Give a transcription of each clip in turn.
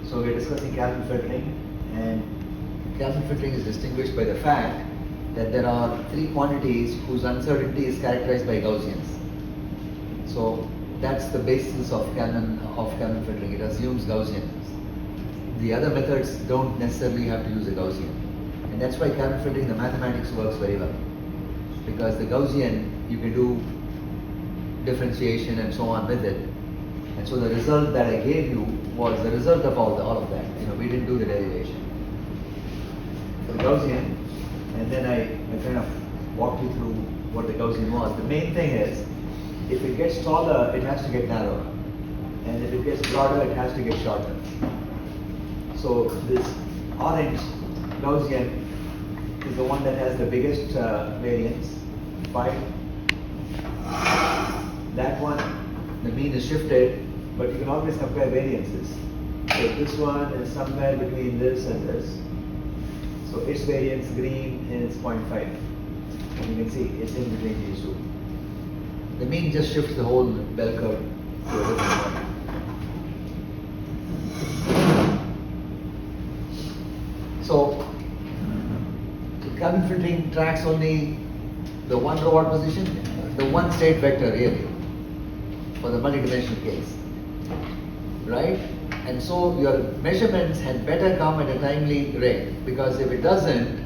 So we're discussing Kalman filtering, and Kalman filtering is distinguished by the fact that there are three quantities whose uncertainty is characterized by Gaussians. So that's the basis of Kalman filtering. It assumes Gaussians. The other methods don't necessarily have to use a Gaussian, and that's why Kalman filtering, the mathematics works very well, because the Gaussian you can do differentiation and so on with it, and so the result that I gave you was the result of all of that. We didn't do the derivation. The Gaussian, and then I kind of walked you through what the Gaussian was. The main thing is, if it gets taller, it has to get narrower, and if it gets broader, it has to get shorter. So this orange Gaussian is the one that has the biggest variance, 5. That one, the mean is shifted, but you can always compare variances. So this one is somewhere between this and this. So its variance green is 0.5. And you can see it's in between these two. The mean just shifts the whole bell curve to a different one. So Kalman filtering tracks only the one robot position, the one state vector really, for the multidimensional case, right? And so your measurements had better come at a timely rate, because if it doesn't,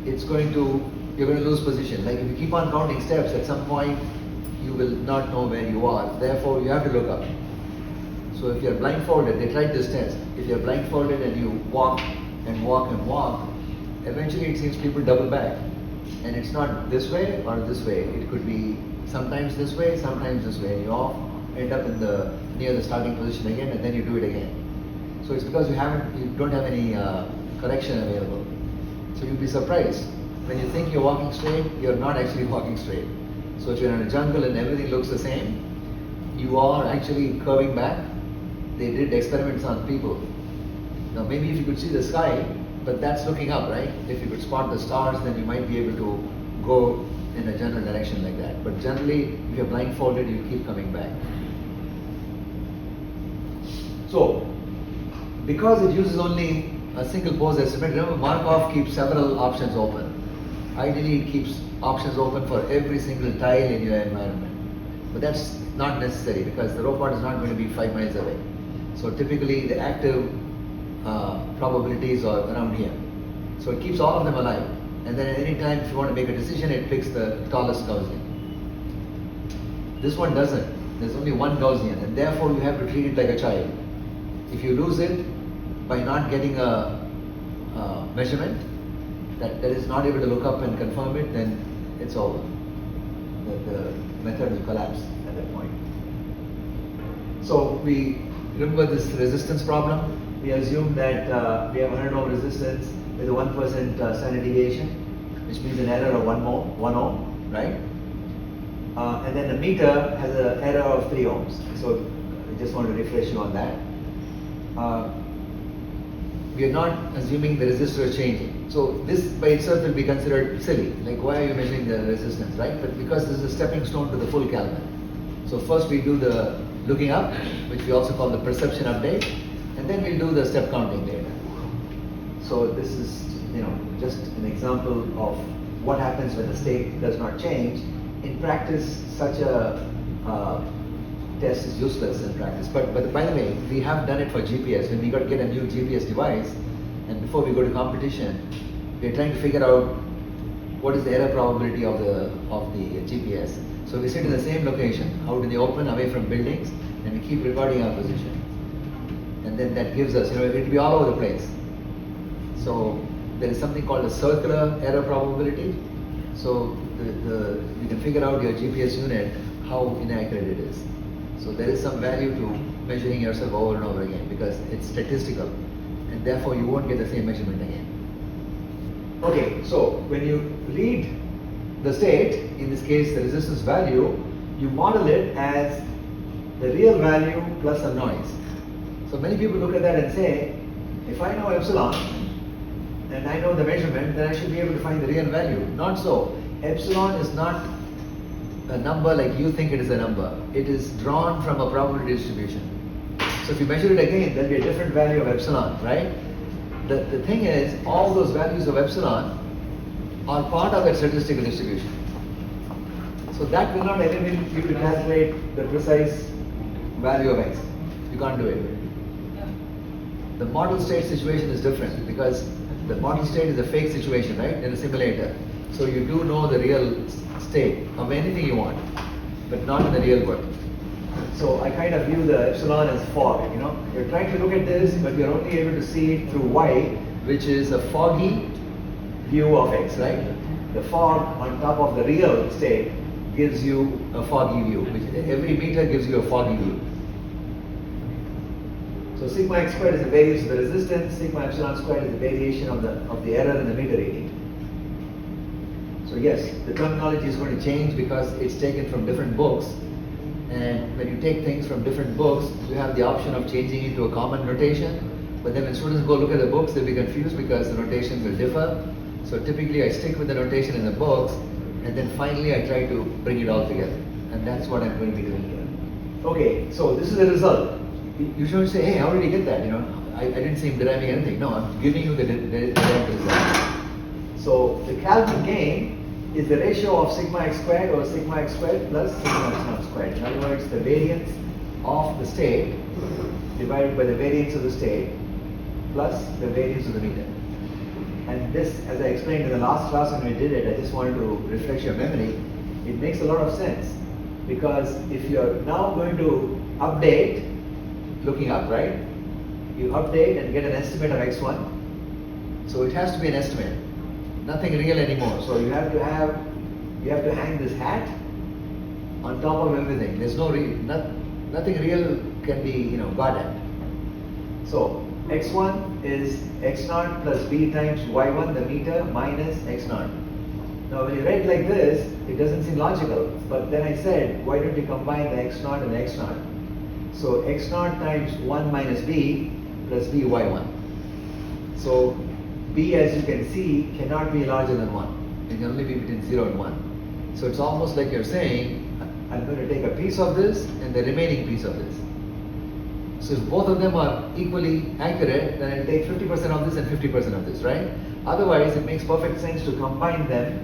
you're going to lose position. Like if you keep on counting steps, at some point you will not know where you are. Therefore, you have to look up. So if you're blindfolded, they tried this test. If you're blindfolded and you walk and walk and walk, eventually it seems people double back. And it's not this way or this way. It could be sometimes this way, sometimes this way. And you all end up in near the starting position again, and then you do it again. So it's because you don't have any correction available. So you'll be surprised. When you think you're walking straight, you're not actually walking straight. So if you're in a jungle and everything looks the same, you are actually curving back. They did experiments on people. Now maybe if you could see the sky, but that's looking up, right? If you could spot the stars, then you might be able to go in a general direction like that. But generally, if you're blindfolded, you keep coming back. So, because it uses only a single pose estimate, remember Markov keeps several options open. Ideally, it keeps options open for every single tile in your environment. But that's not necessary, because the robot is not going to be 5 miles away. So typically, the active probabilities are around here. So it keeps all of them alive. And then at any time, if you want to make a decision, it picks the tallest Gaussian. This one doesn't. There's only one Gaussian, and therefore you have to treat it like a child. If you lose it by not getting a measurement that is not able to look up and confirm it, then it's over. The method will collapse at that point. So we remember this resistance problem. We assume that we have 100 ohm resistance with a 1% standard deviation, which means an error of 1 ohm, right? And then the meter has an error of 3 ohms. So I just want to refresh you on that. We are not assuming the resistor is changing. So this by itself will be considered silly. Like, why are you measuring the resistance, right? But because this is a stepping stone to the full Kalman. So first we do the looking up, which we also call the perception update, and then we'll do the step counting later. So this is, just an example of what happens when the state does not change. In practice, such a test is useless in practice. But by the way, we have done it for GPS. When we got to get a new GPS device, and before we go to competition, we're trying to figure out what is the error probability of the GPS. So we sit in the same location, out in the open, away from buildings, and we keep recording our position. And then that gives us, it will be all over the place. So there is something called a circular error probability. So you can figure out your GPS unit, how inaccurate it is. So there is some value to measuring yourself over and over again, because it's statistical, and therefore you won't get the same measurement again. Okay, so when you read the state, in this case the resistance value, you model it as the real value plus some noise. So many people look at that and say, if I know epsilon and I know the measurement, then I should be able to find the real value. Not so. Epsilon is not a number like you think it is a number. It is drawn from a probability distribution. So if you measure it again, there'll be a different value of epsilon, right? The thing is, all those values of epsilon are part of that statistical distribution. So that will not enable you to calculate the precise value of x. You can't do it. The model state situation is different because the model state is a fake situation, right, in a simulator. So you do know the real state of anything you want, but not in the real world. So I kind of view the epsilon as fog, you know. You're trying to look at this, but you're only able to see it through y, which is a foggy view of x, right? The fog on top of the real state gives you a foggy view, which every meter gives you a foggy view. So sigma x squared is the variance of the resistance, sigma epsilon squared is the variation of the error in the meter reading. So yes, the terminology is going to change because it's taken from different books. And when you take things from different books, you have the option of changing it to a common notation. But then when students go look at the books, they'll be confused because the notations will differ. So typically I stick with the notation in the books, and then finally I try to bring it all together. And that's what I'm going to be doing here. Okay, so this is the result. You shouldn't say, hey, how did you get that? You know, I didn't see him deriving anything. No, I'm giving you the derived result. So the Kelvin gain is the ratio of sigma x squared over sigma x squared plus sigma epsilon squared. In other words, the variance of the state divided by the variance of the state plus the variance of the meter. And this, as I explained in the last class when we did it, I just wanted to refresh your memory. It makes a lot of sense because if you're now going to update, looking up, right? You update and get an estimate of x1. So it has to be an estimate. Nothing real anymore. So you have to hang this hat on top of everything. There's nothing real can be, got at. So x1 is x0 plus b times y1, the meter, minus x0. Now when you write like this, it doesn't seem logical. But then I said, why don't you combine the x0 and the x0? So x0 times 1 minus b plus b y1. So b, as you can see, cannot be larger than 1. It can only be between 0 and 1. So it's almost like you're saying, I'm going to take a piece of this and the remaining piece of this. So if both of them are equally accurate, then I'll take 50% of this and 50% of this, right? Otherwise, it makes perfect sense to combine them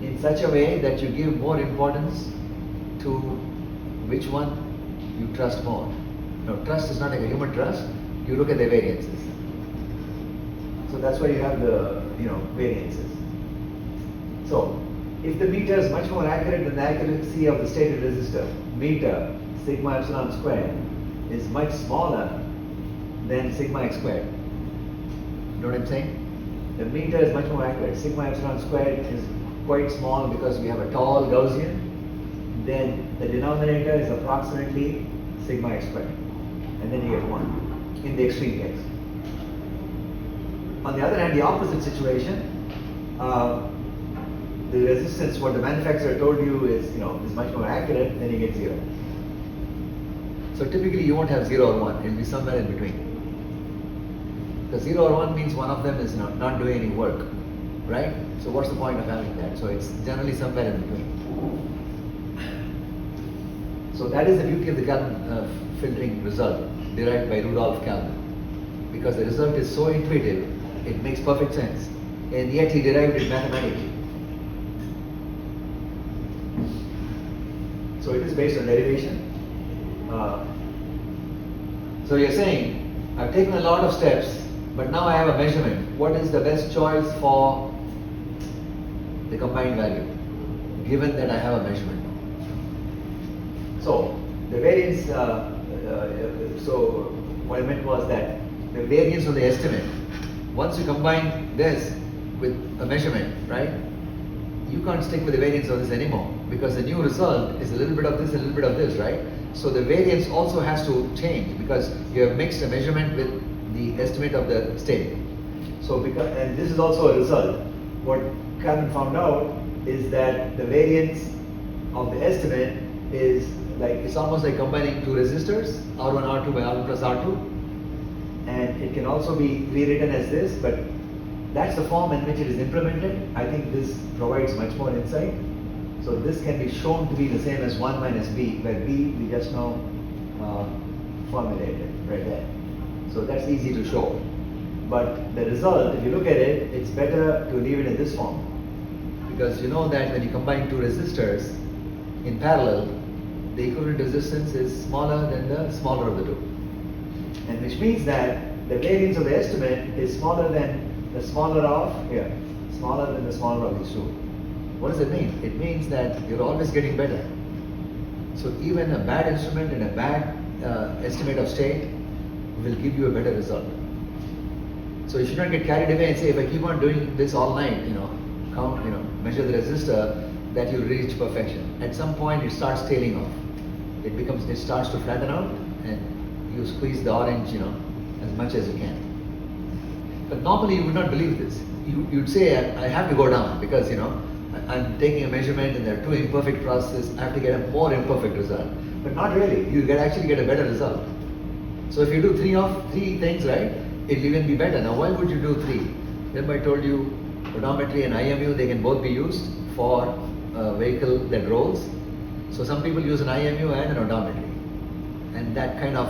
in such a way that you give more importance to which one you trust more. Now, trust is not like a human trust. You look at the variances. So that's why you have the variances. So if the meter is much more accurate than the accuracy of the stated resistor, meter sigma epsilon squared is much smaller than sigma x squared. You know what I'm saying? The meter is much more accurate. Sigma epsilon squared is quite small because we have a tall Gaussian. Then the denominator is approximately sigma x squared. And then you get 1 in the extreme case. On the other hand, the opposite situation, the resistance, what the manufacturer told you is much more accurate, then you get 0. So typically you won't have 0 or 1, it'll be somewhere in between. The 0 or 1 means one of them is not doing any work, right? So what's the point of having that? So it's generally somewhere in between. So that is the beauty of the Kelvin filtering result derived by Rudolf Kelvin. Because the result is so intuitive, it makes perfect sense. And yet he derived it mathematically. So it is based on derivation. So you're saying, I've taken a lot of steps, but now I have a measurement. What is the best choice for the combined value, given that I have a measurement? So the variance, so what I meant was that the variance of the estimate, once you combine this with a measurement, right, you can't stick with the variance of this anymore because the new result is a little bit of this, a little bit of this, right? So the variance also has to change because you have mixed a measurement with the estimate of the state. So and this is also a result. What Kelvin found out is that the variance of the estimate is it's almost like combining two resistors, R1, R2 by R1 plus R2. And it can also be rewritten as this, but that's the form in which it is implemented. I think this provides much more insight. So this can be shown to be the same as 1 minus b, where b we just now formulated. right there. So that's easy to show. But the result, if you look at it, it's better to leave it in this form. Because you know that when you combine two resistors in parallel, the equivalent resistance is smaller than the smaller of the two. And which means that the variance of the estimate is smaller than the smaller of here, smaller than the smaller of these two. What does it mean? It means that you're always getting better. So even a bad instrument and a bad estimate of state will give you a better result. So you should not get carried away and say, if I keep on doing this all night, count, measure the resistor, that you'll reach perfection. At some point it starts tailing off. It starts to flatten out, and you squeeze the orange, as much as you can. But normally you would not believe this. You'd say, I have to go down because, I'm taking a measurement and there are two imperfect processes, I have to get a more imperfect result. But not really, you actually get a better result. So if you do three things right, it'll even be better. Now why would you do three? Remember I told you odometry and IMU, they can both be used for a vehicle that rolls. So some people use an IMU and an odometry. And that kind of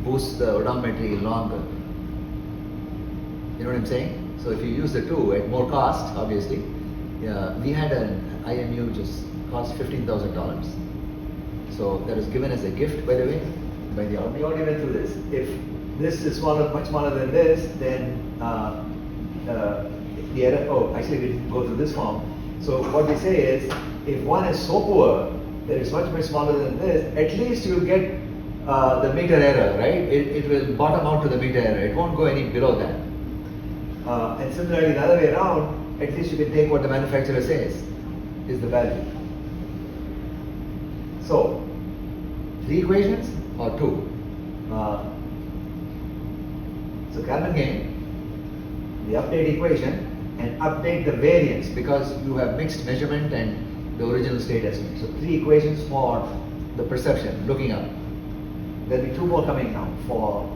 boosts the odometry longer. You know what I'm saying? So if you use the two at more cost, obviously, we had an IMU just cost $15,000. So that was given as a gift, by the way, by the Army. We already went through this. If this is much smaller than this, then the error, actually we didn't go through this form. So what we say is, if one is so poor that it's much smaller than this, at least you'll get the meter error, right? It will bottom out to the meter error. It won't go any below that. And similarly, the other way around, at least you can take what the manufacturer says is the value. So, 3 equations or 2? So Kalman gain, the update equation, and update the variance because you have mixed measurement and the original state estimate. So 3 equations for the perception, looking up. There will be 2 more coming now for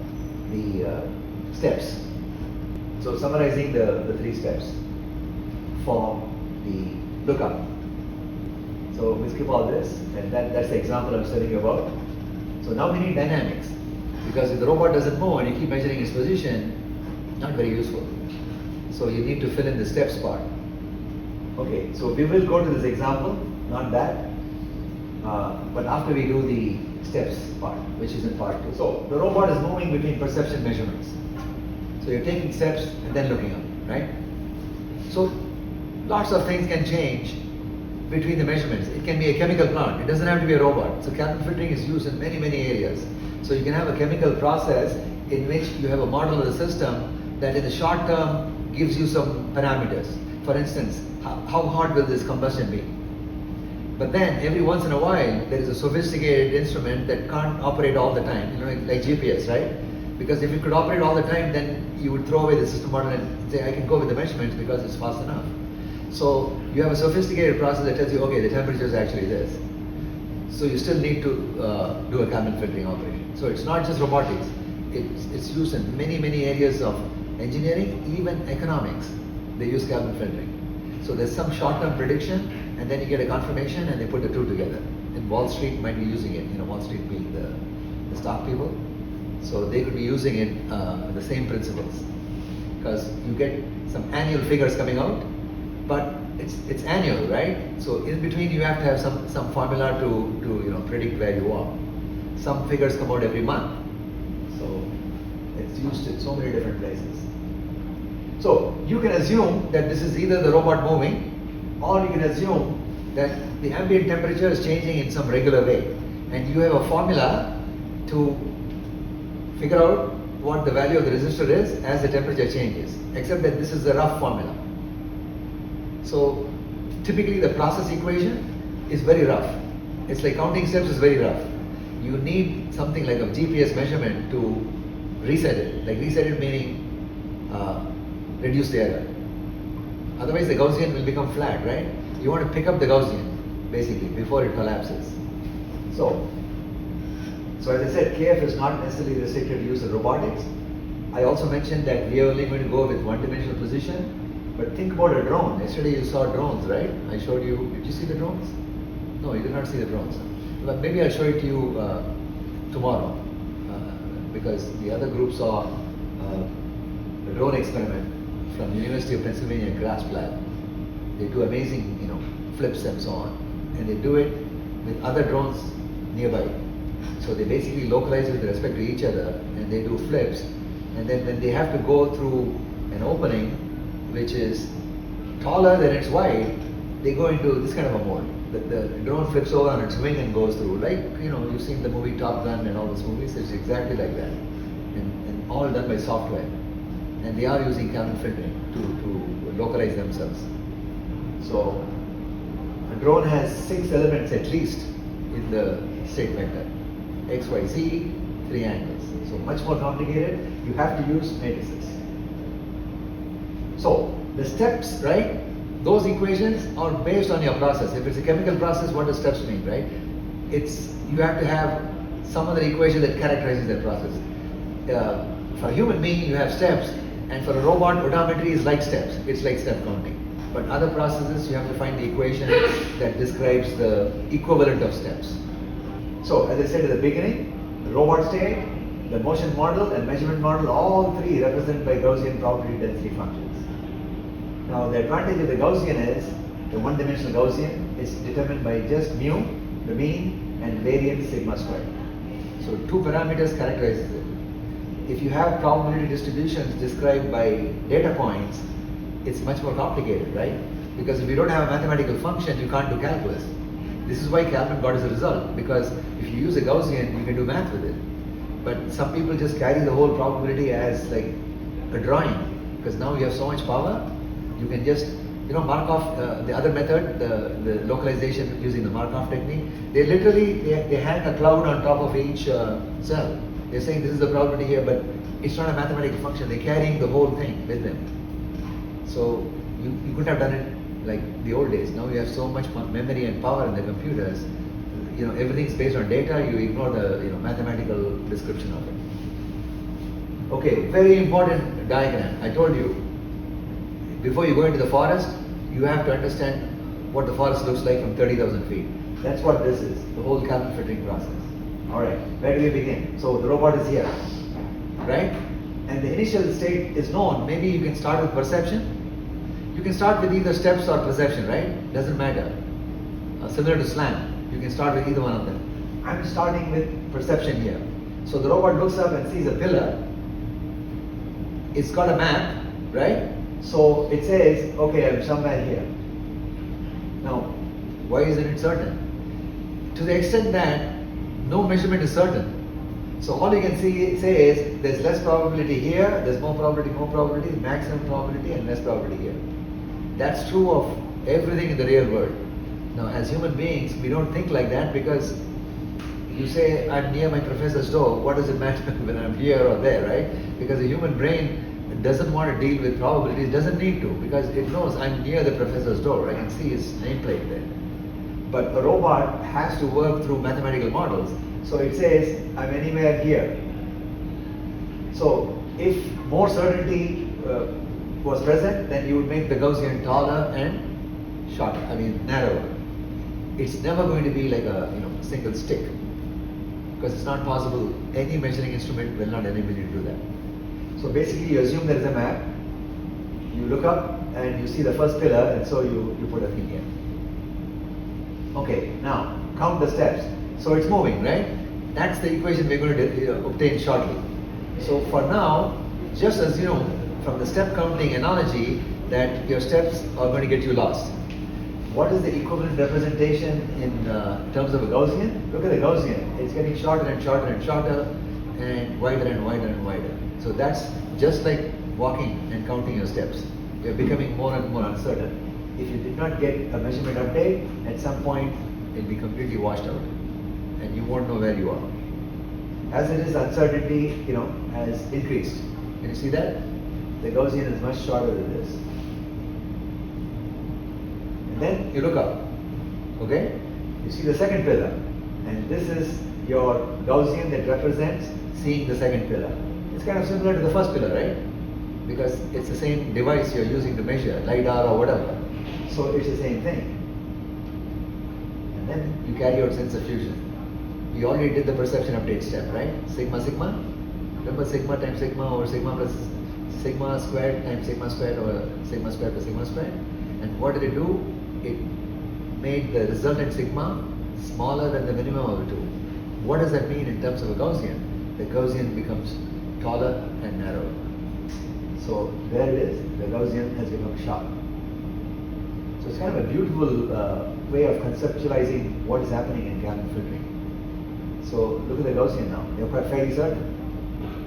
the steps. So summarizing the 3 steps for the lookup. So we skip all this, and that's the example I'm telling you about. So now we need dynamics, because if the robot doesn't move and you keep measuring its position, not very useful. So you need to fill in the steps part. Okay, so we will go to this example, not that, but after we do the steps part, which is in part 2. So the robot is moving between perception measurements. So you're taking steps and then looking up, right? So lots of things can change between the measurements. It can be a chemical plant. It doesn't have to be a robot. So Kalman filtering is used in many areas. So you can have a chemical process in which you have a model of the system that in the short term gives you some parameters. For instance, how hot will this combustion be? But then every once in a while there is a sophisticated instrument that can't operate all the time, like GPS, right? Because if it could operate all the time, then you would throw away the system model and say, I can go with the measurements because it's fast enough. So you have a sophisticated process that tells you, okay, the temperature is actually this. So you still need to do a Kalman filtering operation. So it's not just robotics. It's used in many areas of engineering, even economics. They use Kalman filtering. So there's some short-term prediction, and then you get a confirmation, and they put the two together. And Wall Street might be using it. Wall Street being the stock people. So they could be using it, the same principles, because you get some annual figures coming out, but it's annual, right? So in between you have to have some formula to predict where you are. Some figures come out every month, so it's used in so many different places. So you can assume that this is either the robot moving, or you can assume that the ambient temperature is changing in some regular way, and you have a formula to figure out what the value of the resistor is as the temperature changes, except that this is a rough formula. So typically the process equation is very rough. It's like counting steps is very rough. You need something like a GPS measurement to reset it. Like reset it meaning reduce the error. Otherwise the Gaussian will become flat, right? You want to pick up the Gaussian basically before it collapses. So as I said, KF is not necessarily restricted to use of robotics. I also mentioned that we are only going to go with one-dimensional position. But think about a drone. Yesterday you saw drones, right? I showed you. Did you see the drones? No, you did not see the drones. But maybe I'll show it to you tomorrow. because the other group saw a drone experiment from University of Pennsylvania Grasp Lab. They do amazing, flips and so on, and they do it with other drones nearby. So they basically localize with respect to each other, and they do flips, and then when they have to go through an opening which is taller than it's wide, they go into this kind of a mode. The drone flips over on its wing and goes through, like, you've seen the movie Top Gun and all those movies. It's exactly like that, and all done by software. And they are using Kalman filtering to localize themselves. So a drone has 6 elements at least in the state vector. X, Y, Z, 3 angles. So much more complicated. You have to use matrices. So the steps, right? Those equations are based on your process. If it's a chemical process, what does steps mean, right? You have to have some other equation that characterizes that process. For a human being, you have steps, and for a robot, odometry is like steps. It's like step counting. But other processes, you have to find the equation that describes the equivalent of steps. So, as I said at the beginning, the robot state, the motion model, and measurement model, all 3 represented by Gaussian probability density functions. Now, the advantage of the Gaussian is, the one-dimensional Gaussian is determined by just mu, the mean, and variance sigma squared. So, 2 parameters characterizes it. If you have probability distributions described by data points, it's much more complicated, right? Because if you don't have a mathematical function, you can't do calculus. This is why Kalman got as a result, because if you use a Gaussian, you can do math with it. But some people just carry the whole probability as like a drawing, because now you have so much power, you can just, mark off the other method, the localization using the Markov technique. They literally, they hang a cloud on top of each cell. They're saying this is the probability here, but it's not a mathematical function. They're carrying the whole thing with them. So you couldn't have done it like the old days. Now you have so much memory and power in the computers. Everything's based on data. You ignore the mathematical description of it. Okay, very important diagram. I told you, before you go into the forest, you have to understand what the forest looks like from 30,000 feet. That's what this is, the whole Kalman filtering process. All right, where do we begin? So the robot is here, right? And the initial state is known. Maybe you can start with perception. You can start with either steps or perception, right? Doesn't matter. Similar to SLAM, you can start with either one of them. I'm starting with perception here. So the robot looks up and sees a pillar. It's got a map, right? So it says, okay, I'm somewhere here. Now, why isn't it certain? To the extent that no measurement is certain. So all you can say is there's less probability here, there's more probability, maximum probability, and less probability here. That's true of everything in the real world. Now, as human beings, we don't think like that, because you say I'm near my professor's door, what does it matter when I'm here or there, right? Because the human brain doesn't want to deal with probabilities, it doesn't need to, because it knows I'm near the professor's door, I can see his nameplate there. But a robot has to work through mathematical models. So it says, I'm anywhere here. So if more certainty was present, then you would make the Gaussian taller and shorter, narrower. It's never going to be like a single stick, because it's not possible. Any measuring instrument will not enable you to do that. So basically you assume there is a map, you look up and you see the first pillar, and so you put a thing here. Okay, now count the steps. So it's moving, right? That's the equation we're going to obtain shortly. So for now, just assume from the step counting analogy that your steps are going to get you lost. What is the equivalent representation in terms of a Gaussian? Look at the Gaussian. It's getting shorter and shorter and shorter, and wider and wider and wider. So that's just like walking and counting your steps. You're becoming more and more uncertain. If you did not get a measurement update, at some point it'll be completely washed out, and you won't know where you are. As it is, uncertainty, has increased. Can you see that? The Gaussian is much shorter than this. And then you look up, okay? You see the second pillar, and this is your Gaussian that represents seeing the second pillar. It's kind of similar to the first pillar, right? Because it's the same device you're using to measure, LiDAR or whatever. So it's the same thing. And then you carry out sensor fusion. We already did the perception update step, right? Sigma, sigma. Remember sigma times sigma over sigma plus sigma squared times sigma squared over sigma squared plus sigma squared. And what did it do? It made the resultant sigma smaller than the minimum of the two. What does that mean in terms of a Gaussian? The Gaussian becomes taller and narrower. So there it is, the Gaussian has become sharp. So it's kind of a beautiful way of conceptualizing what is happening in Kalman filtering. So look at the Gaussian now, you're fairly certain.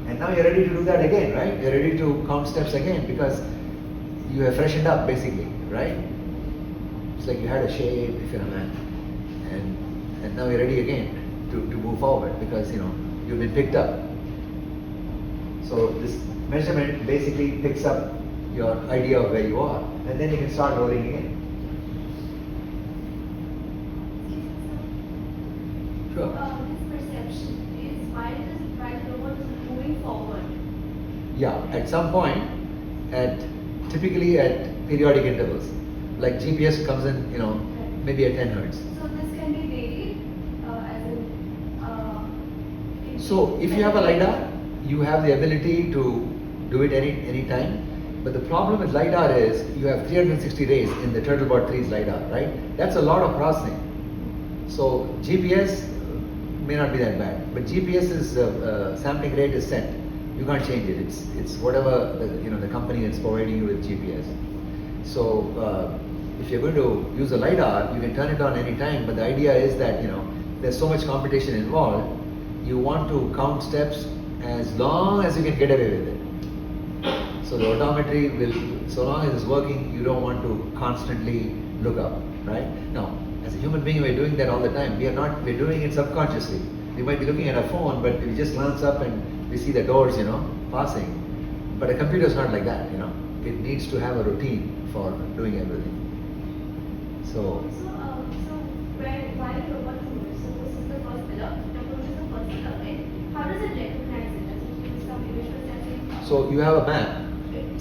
And now you're ready to do that again, right? You're ready to count steps again because you have freshened up basically, right? It's like you had a shave if you're a man. And now you're ready again to move forward because you've been picked up. So this measurement basically picks up your idea of where you are, and then you can start rolling again. Sure. This perception is while the robot is moving forward. Yeah, at some point, typically at periodic intervals, like GPS comes in, maybe at 10 hertz. So this can be varied, So if you have a LiDAR, you have the ability to do it any time. But the problem with LiDAR is you have 360 days in the Turtlebot 3's LiDAR, right? That's a lot of processing. So GPS may not be that bad, but GPS's sampling rate is set. You can't change it. It's whatever the company that's providing you with GPS. So if you're going to use a LiDAR, you can turn it on any time. But the idea is that there's so much competition involved. You want to count steps as long as you can get away with it. So the odometry will, so long as it's working, you don't want to constantly look up, right? Now, as a human being, we're doing that all the time. We're doing it subconsciously. We might be looking at our phone, but we just glance up and we see the doors, passing. But a computer is not like that, It needs to have a routine for doing everything. So while the robot moves, so this is the first pillar, the approach is the first pillar, right? How does it recognize it? Does it use some image processing? So you have a map.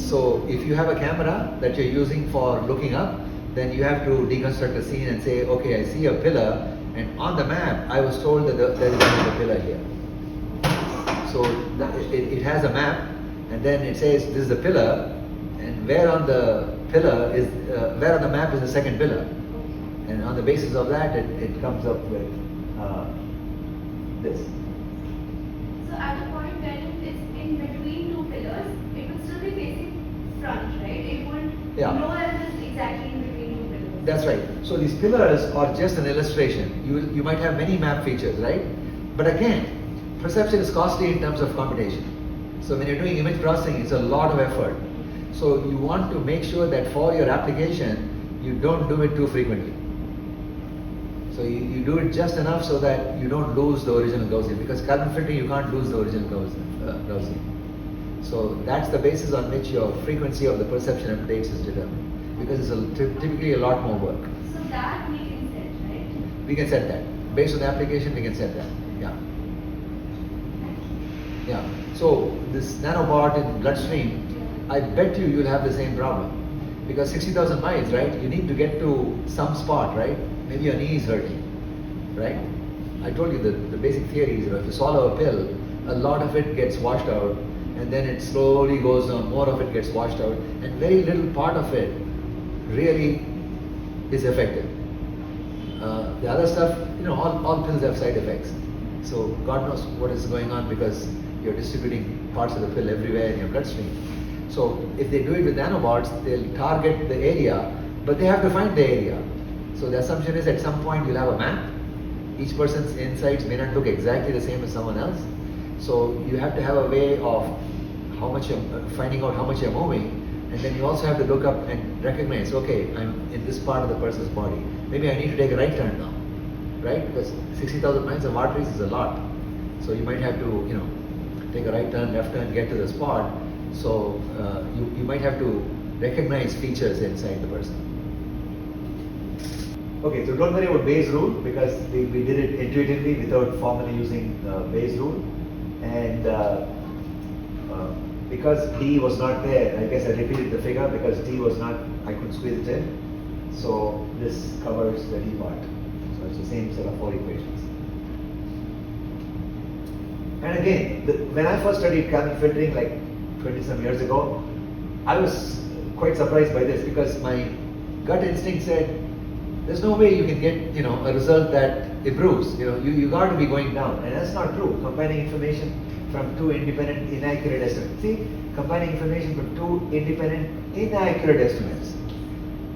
So if you have a camera that you're using for looking up, then you have to deconstruct the scene and say, okay, I see a pillar, and on the map, I was told that there is another pillar here. So it has a map, and then it says this is the pillar, and where on the map is the second pillar, and on the basis of that, it comes up with this. So at the point when it's in between two pillars, it will still be facing front, right? It won't know that it is exactly in between two pillars. That's right. So these pillars are just an illustration. You might have many map features, right? But again, perception is costly in terms of computation. So when you're doing image processing, it's a lot of effort. So you want to make sure that for your application, you don't do it too frequently. So you do it just enough so that you don't lose the original Gaussian. Because Kalman filtering, you can't lose the original Gaussian. So that's the basis on which your frequency of the perception updates is determined. Because it's typically a lot more work. So that we can set, right? We can set that. Based on the application, we can set that. Yeah. Yeah. So this nanobot in bloodstream, I bet you'll have the same problem. Because 60,000 miles, right? You need to get to some spot, right? Maybe your knee is hurting, right? I told you the basic theory is if you swallow a pill, a lot of it gets washed out, and then it slowly goes on, more of it gets washed out, and very little part of it really is effective. The other stuff, all pills have side effects. So God knows what is going on because you're distributing parts of the pill everywhere in your bloodstream. So if they do it with nanobots, they'll target the area, but they have to find the area. So the assumption is at some point you'll have a map. Each person's insides may not look exactly the same as someone else. So you have to have a way of finding out how much you're moving. And then you also have to look up and recognize, okay, I'm in this part of the person's body. Maybe I need to take a right turn now, right? Because 60,000 miles of arteries is a lot. So you might have to, take a right turn, left turn, get to the spot. So you might have to recognize features inside the person. Okay, so don't worry about Bayes' rule because we did it intuitively without formally using Bayes' rule. And because D was not there, I guess I repeated the figure because D was not, I couldn't squeeze it in. So this covers the D part. So it's the same set of 4 equations. And again, when I first studied Kalman filtering like 20 some years ago, I was quite surprised by this because my gut instinct said, there's no way you can get, a result that improves. You got to be going down, and that's not true. Combining information from two independent inaccurate estimates. See, combining information from two independent inaccurate estimates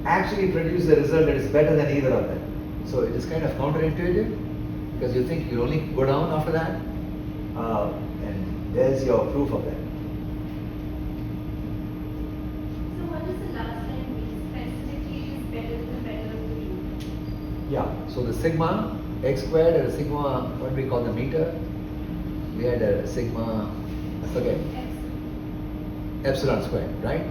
actually produces a result that is better than either of them. So it is kind of counterintuitive because you think you only go down after that, and there's your proof of that. So what is the last line mean? Specificity is better than the better of the two. Yeah, so the sigma x squared and a sigma, what do we call the meter? We had a sigma, I forget, epsilon squared, right?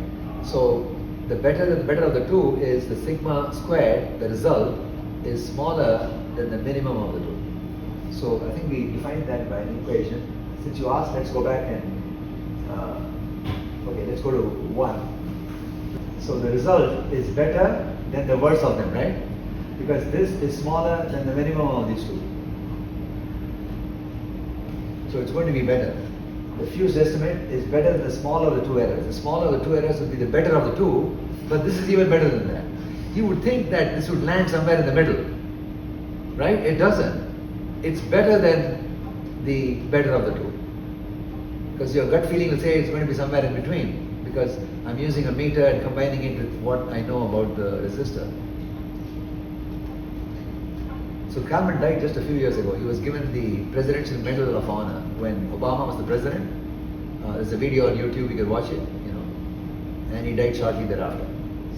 So the better of the two is the sigma squared, the result is smaller than the minimum of the two. So I think we defined that by an equation. Since you asked, let's go back and, okay, let's go to 1. So the result is better than the worst of them, right? Because this is smaller than the minimum of these two. So it's going to be better. The fused estimate is better than the smaller of the two errors. The smaller of the two errors would be the better of the two, but this is even better than that. You would think that this would land somewhere in the middle, right? It doesn't. It's better than the better of the two. Because your gut feeling will say it's going to be somewhere in between, because I'm using a meter and combining it with what I know about the resistor. So Kalman died just a few years ago. He was given the Presidential Medal of Honor when Obama was the president. There's a video on YouTube, you can watch it, and he died shortly thereafter.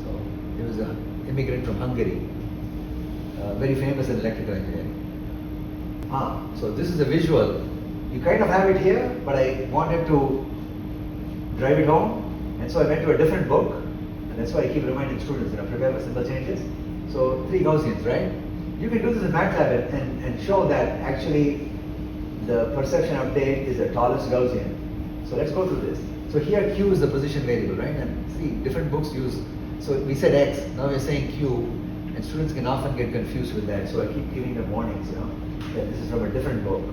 So he was an immigrant from Hungary, very famous in electrical engineering. So this is a visual. You kind of have it here, but I wanted to drive it home, and so I went to a different book, and that's why I keep reminding students, prepare for simple changes. So 3 Gaussians, right? You can do this in MATLAB and show that actually the perception update is the tallest Gaussian. So let's go through this. So here Q is the position variable, right? And see, different books use, so we said X, now we're saying Q, and students can often get confused with that. So I keep giving them warnings, that this is from a different book.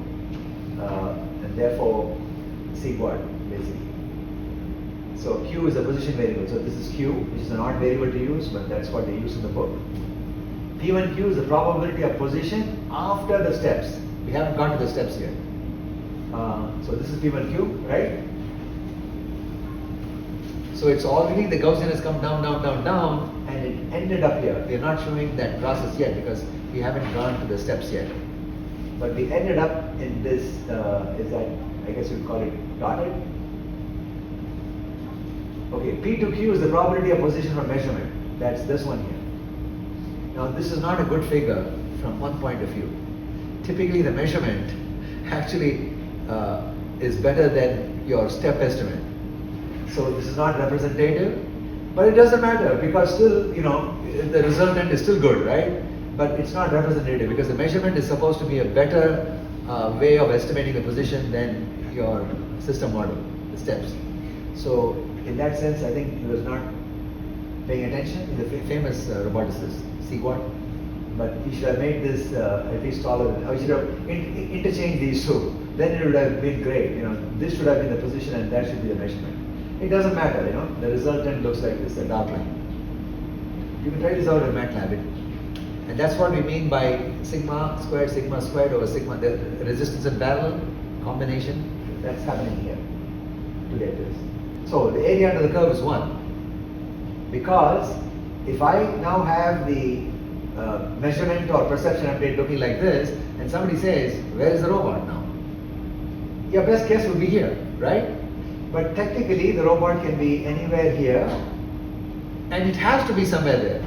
And therefore, see what, basically. So Q is a position variable. So this is Q, which is an odd variable to use, but that's what they use in the book. P1Q is the probability of position after the steps. We haven't got to the steps yet. So this is P1Q, right? So it's already, the Gaussian has come down, down, down, down, and it ended up here. We're not showing that process yet because we haven't gone to the steps yet. But we ended up in this, is that, I guess you'd call it dotted? Okay, P2Q is the probability of position from measurement. That's this one here. Now this is not a good figure from one point of view. Typically the measurement actually is better than your step estimate. So this is not representative, but it doesn't matter because still, the resultant is still good, right? But it's not representative because the measurement is supposed to be a better way of estimating the position than your system model, the steps. So in that sense, I think he was not paying attention. He's a famous roboticist, Sequat. But he should have made this at least taller than, or he should have interchanged these two. Then it would have been great. This should have been the position and that should be the measurement. It doesn't matter, the resultant looks like this, the dark line. You can try this out in MATLAB. And that's what we mean by sigma squared over sigma, the resistance in parallel combination. That's happening here to get this. So the area under the curve is 1. Because if I now have the measurement or perception update looking like this, and somebody says, where is the robot now? Your best guess would be here, right? But technically the robot can be anywhere here, and it has to be somewhere there.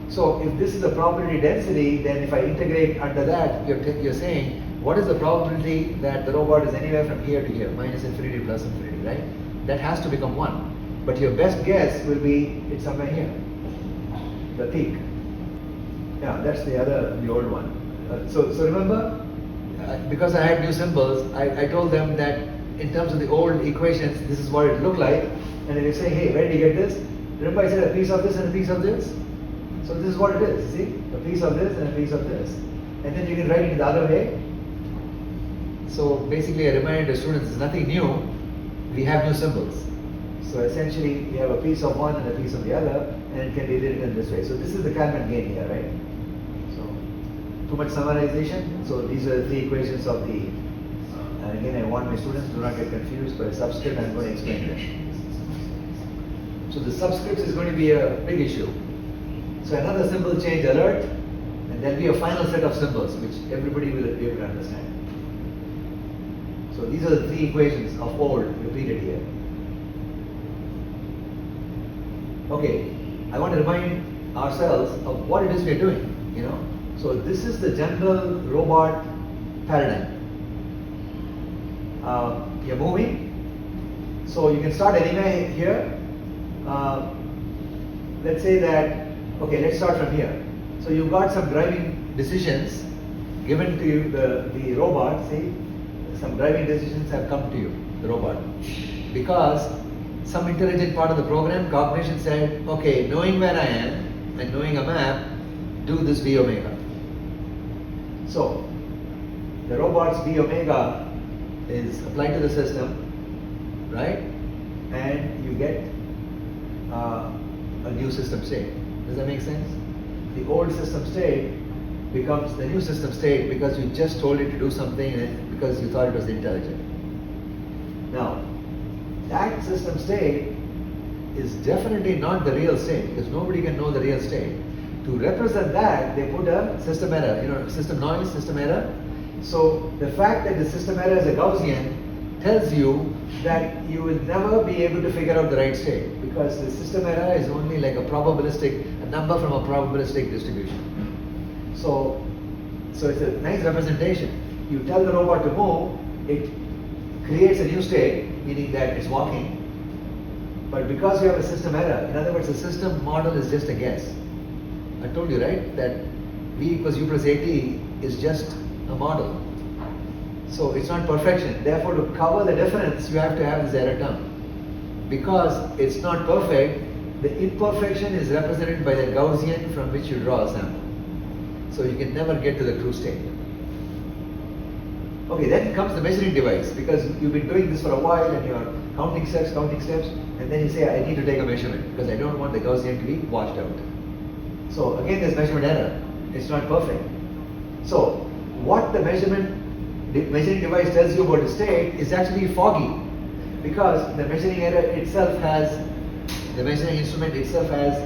So if this is the probability density, then if I integrate under that, you're saying, what is the probability that the robot is anywhere from here to here, minus infinity, plus infinity, right? That has to become 1. But your best guess will be, it's somewhere here, the peak. Yeah, that's the old one. So remember, because I had new symbols, I told them that in terms of the old equations, this is what it looked like. And then you say, hey, where did you get this? Remember I said a piece of this and a piece of this? So this is what it is, see? A piece of this and a piece of this. And then you can write it the other way. So basically I remind the students it's nothing new, we have new symbols. So essentially we have a piece of one and a piece of the other, and it can be written this way. So this is the Kalman gain here, right? So too much summarization. So these are the three equations of the, and again I want my students to not get confused by subscript. I'm going to explain them. So the subscripts is going to be a big issue. So another symbol change alert, and there'll be a final set of symbols which everybody will be able to understand. So these are the three equations of old repeated here. Okay, I want to remind ourselves of what it is we're doing, you know. So this is the general robot paradigm. You're moving, so you can start anywhere here. Let's say that, okay, let's start from here. So you've got some driving decisions given to you, the robot, see, some driving decisions have come to you, the robot. Because some intelligent part of the program, cognition said, okay, knowing where I am and knowing a map, do this V omega. So the robot's V omega is applied to the system, right? And you get a new system state. Does that make sense? The old system state becomes the new system state because you just told it to do something and because you thought it was intelligent. Now, that system state is definitely not the real state because nobody can know the real state. To represent that, they put a system error, you know, system noise, system error. So the fact that the system error is a Gaussian tells you that you will never be able to figure out the right state because the system error is only like a number from a probabilistic distribution. So it's a nice representation. You tell the robot to move, it creates a new state, meaning that it's walking. But because you have a system error, in other words, the system model is just a guess. I told you, right, that V equals U plus AT is just a model. So it's not perfection. Therefore, to cover the difference, you have to have this error term. Because it's not perfect, the imperfection is represented by the Gaussian from which you draw a sample. So you can never get to the true state. Okay, then comes the measuring device because you've been doing this for a while and you're counting steps, and then you say, I need to take a measurement because I don't want the Gaussian to be washed out. So again, there's measurement error. It's not perfect. So what the measuring device tells you about the state is actually foggy because the measuring instrument itself has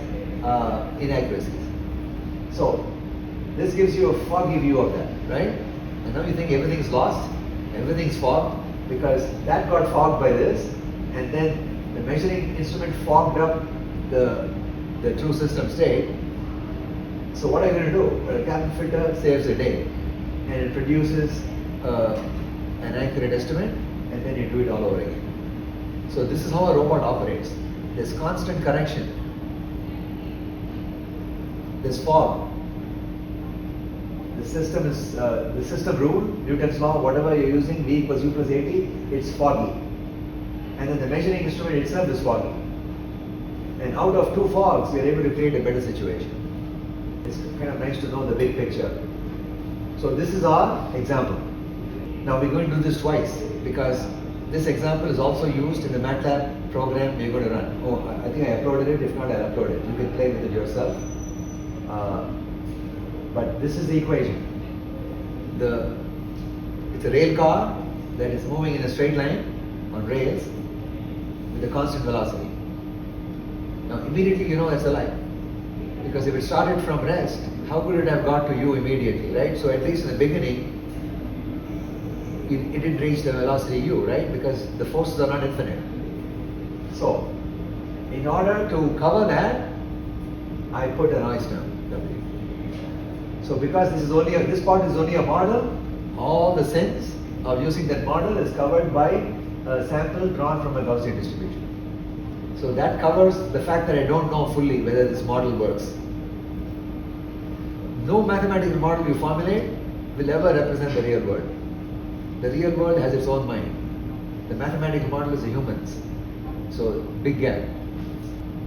inaccuracies. So this gives you a foggy view of that, right? And now you think everything's lost, everything's fogged because that got fogged by this, and then the measuring instrument fogged up the true system state. So what are you going to do? Well, a Kalman filter saves a day and it produces an accurate estimate, and then you do it all over again. So this is how a robot operates. There's constant correction. There's fog. The system rule, Newton's law, whatever you're using, V equals U plus AT, it's foggy. And then the measuring instrument itself is foggy. And out of two fogs, you're able to create a better situation. It's kind of nice to know the big picture. So this is our example. Now we're going to do this twice because this example is also used in the MATLAB program we're going to run. Oh, I think I uploaded it. If not, I'll upload it. You can play with it yourself. But this is the equation. It's a rail car that is moving in a straight line on rails with a constant velocity. Now immediately you know it's a lie. Because if it started from rest, how could it have got to you immediately, right? So at least in the beginning, it didn't reach the velocity u, right? Because the forces are not infinite. So, in order to cover that, I put a noise term, W. So because this part is only a model, all the sense of using that model is covered by a sample drawn from a Gaussian distribution. So that covers the fact that I don't know fully whether this model works. No mathematical model you formulate will ever represent the real world. The real world has its own mind. The mathematical model is the humans. So, big gap.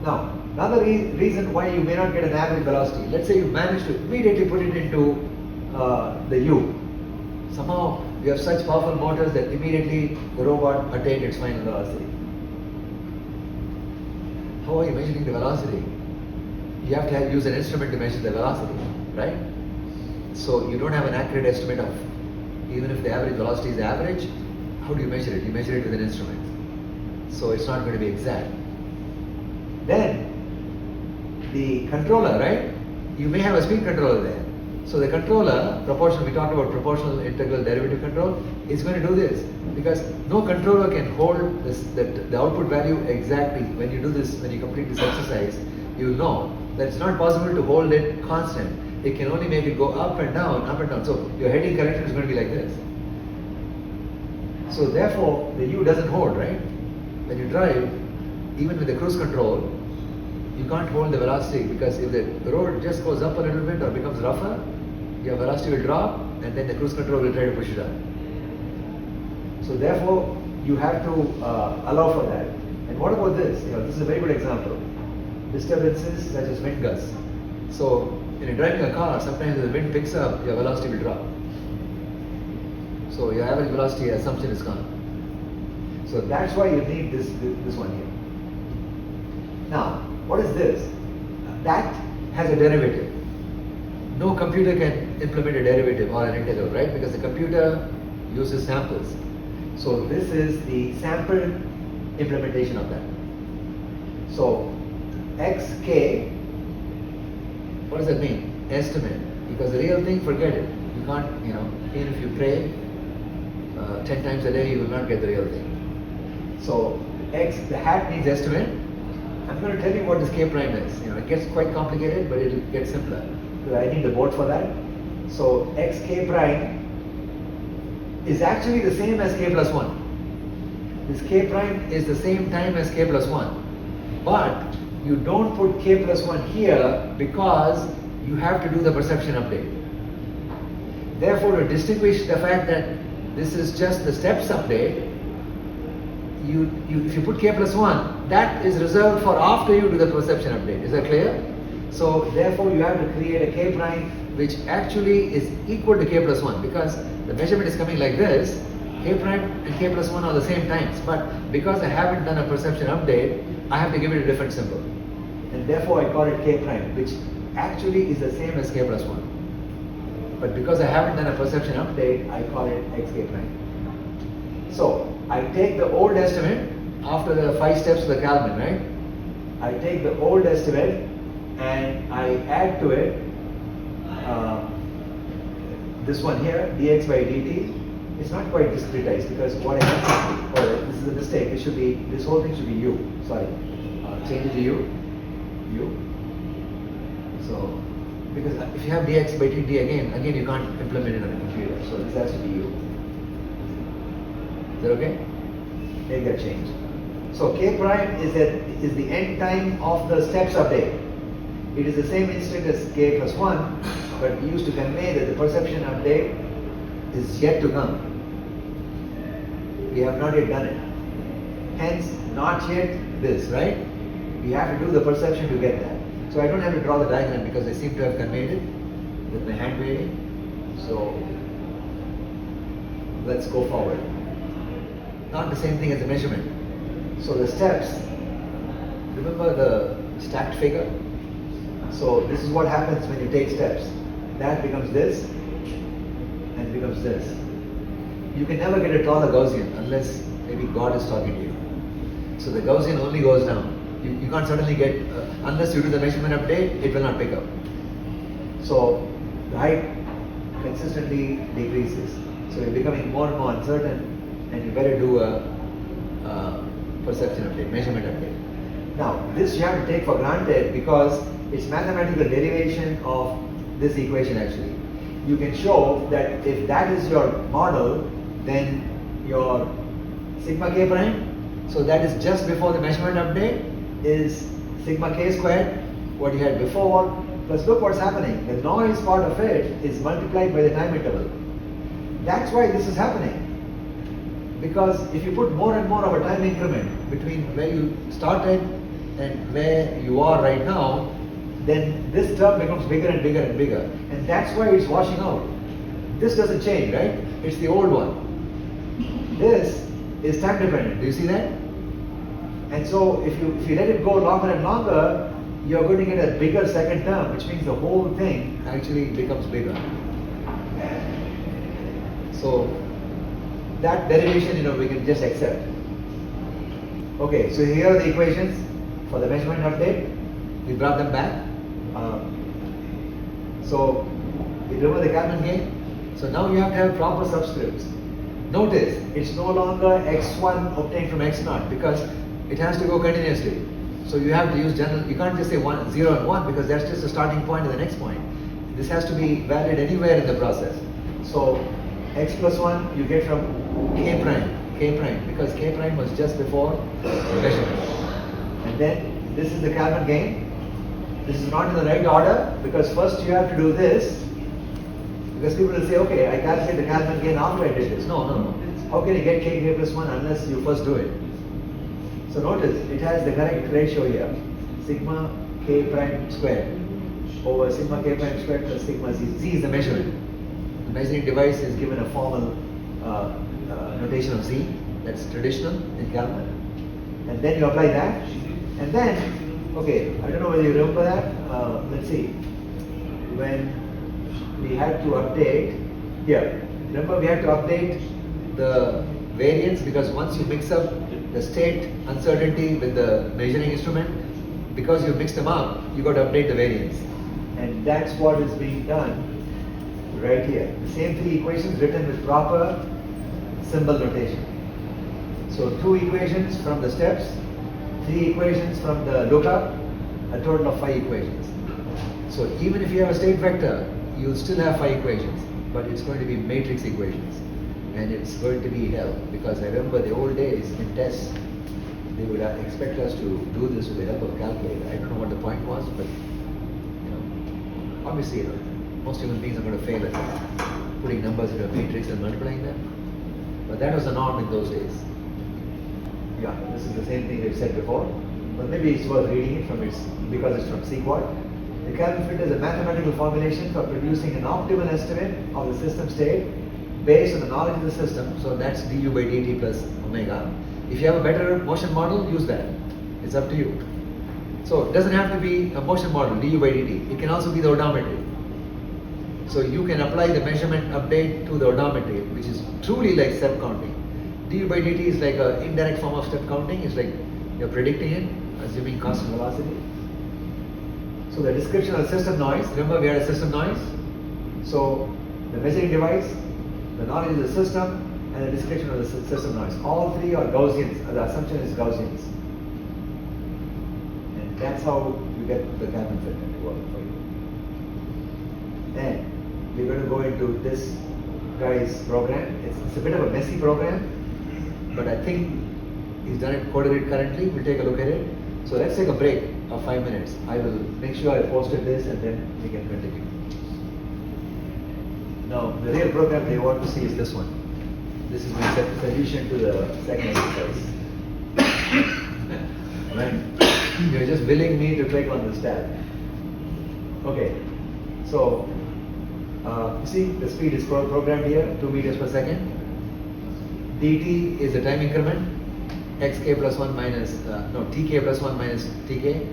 Now, another reason why you may not get an average velocity. Let's say you manage to immediately put it into the u. Somehow You have such powerful motors that immediately the robot attained its final velocity. How are you measuring the velocity? You have to use an instrument to measure the velocity, right? So you don't have an accurate estimate of, even if the average velocity is average, how do you measure it? You measure it with an instrument. So it's not going to be exact. Then the controller, right? You may have a speed controller there. So the controller, proportional, we talked about proportional integral derivative control, is going to do this. Because no controller can hold this, the output value exactly. When you do this, when you complete this exercise, you will know that it's not possible to hold it constant. It can only make it go up and down, up and down. So your heading correction is going to be like this. So therefore, the U doesn't hold, right? When you drive, even with the cruise control, you can't hold the velocity, because if the road just goes up a little bit or becomes rougher, your velocity will drop and then the cruise control will try to push it up. So therefore, you have to allow for that. And what about this? This is a very good example. Disturbances such as wind gusts. So when you're driving a car, sometimes if the wind picks up, your velocity will drop. So your average velocity assumption is gone. So that's why you need this one here. Now, what is this? That has a derivative. No computer can implement a derivative or an integral, right? Because the computer uses samples. So this is the sample implementation of that. So xk, what does that mean? Estimate. Because the real thing, forget it. You can't, even if you pray 10 times a day, you will not get the real thing. So x, the hat means estimate. I'm going to tell you what this k prime is. It gets quite complicated, but it will get simpler. Because I need the board for that. So xk prime is actually the same as k plus 1. This k prime is the same time as k plus 1. But you don't put k plus 1 here because you have to do the perception update. Therefore, to distinguish the fact that this is just the steps update, if you put k plus 1, that is reserved for after you do the perception update. Is that clear? So therefore, you have to create a k prime which actually is equal to k plus 1, because the measurement is coming like this. K prime and k plus 1 are the same times, but because I haven't done a perception update, I have to give it a different symbol. And therefore I call it k prime, which actually is the same as k plus 1. But because I haven't done a perception update, I call it xk prime. So I take the old estimate after the 5 steps of the Kalman, right? I take the old estimate and I add to it this one here, dx by dt. It's not quite discretized, because what I have to, this is a mistake. It should be, this whole thing should be u. Sorry, change it to u. So because if you have dx by dt again you can't implement it on a computer. So this has to be u. Is that okay? Make that change. So k prime is the end time of the steps update. It is the same instant as k plus 1, but used to convey that the perception update is yet to come. We have not yet done it. Hence, not yet this, right? We have to do the perception to get that. So I don't have to draw the diagram because I seem to have conveyed it with my hand waving. So let's go forward. Not the same thing as the measurement. So the steps, remember the stacked figure? So this is what happens when you take steps. That becomes this and becomes this. You can never get a taller Gaussian unless maybe God is talking to you. So the Gaussian only goes down. You can't suddenly get, unless you do the measurement update, it will not pick up. So the height consistently decreases. So you're becoming more and more uncertain, and you better do a perception update, measurement update. Now, this you have to take for granted because it's mathematical derivation of this equation actually. You can show that if that is your model, then your sigma k prime, so that is just before the measurement update, is sigma k squared, what you had before, plus look what's happening. The noise part of it is multiplied by the time interval. That's why this is happening. Because if you put more and more of a time increment between where you started and where you are right now, then this term becomes bigger and bigger and bigger. And that's why it's washing out. This doesn't change, right? It's the old one. This is time dependent. Do you see that? And so if you let it go longer and longer, you're going to get a bigger second term, which means the whole thing actually becomes bigger. So that derivation, we can just accept. Okay, so here are the equations for the measurement update. We brought them back. So you remember the Kalman game? So now you have to have proper subscripts. Notice, it's no longer x1 obtained from x0 because it has to go continuously. So you have to use general, you can't just say 1, 0 and 1 because that's just the starting point and the next point. This has to be valid anywhere in the process. So x plus 1 you get from k prime, because k prime was just before measurement. And then this is the Kalman game. This is not in the right order because first you have to do this. Because people will say, okay, I calculate the Kalman gain after I did this. No. How can you get k plus 1 unless you first do it? So notice, it has the correct ratio here. Sigma k prime squared over sigma k prime squared plus sigma z. Z is the measurement. The measuring device is given a formal notation of z. That's traditional in Kalman. And then you apply that. And then, okay, I don't know whether you remember that. Let's see. When we had to update here. Remember, we had to update the variance because once you mix up the state uncertainty with the measuring instrument, because you mix them up, you got to update the variance. And that's what is being done right here. The same three equations written with proper symbol notation. So 2 equations from the steps, 3 equations from the lookup, a total of 5 equations. So even if you have a state vector, you'll still have 5 equations, but it's going to be matrix equations. And it's going to be hell, because I remember the old days in tests, they would expect us to do this with the help of a calculator. I don't know what the point was, but obviously, most human beings are going to fail at putting numbers into a matrix and multiplying them. But that was the norm in those days. Yeah, this is the same thing we've said before, but maybe it's worth reading it because it's from Sequard. The Kalman filter is a mathematical formulation for producing an optimal estimate of the system state based on the knowledge of the system. So that's du by dt plus omega. If you have a better motion model, use that. It's up to you. So it doesn't have to be a motion model, du by dt. It can also be the odometry. So you can apply the measurement update to the odometry, which is truly like step counting. Du by dt is like an indirect form of step counting. It's like you're predicting it, assuming constant velocity. So the description of the system noise, remember we had a system noise. So the measuring device, the knowledge of the system, and the description of the system noise. All 3 are Gaussians. The assumption is Gaussians. And that's how you get the Kalman filter to work for you. And we're going to go into this guy's program. It's a bit of a messy program, but I think he's coded it correctly. We'll take a look at it. So let's take a break of 5 minutes. I will make sure I posted this and then we can continue. Now, the real program they want to see is this one. This is my solution to the second exercise. Right? You're just willing me to click on this tab. Okay. So, you see the speed is programmed here, 2 meters per second. dt is the time increment. xk plus 1 minus, tk plus 1 minus tk.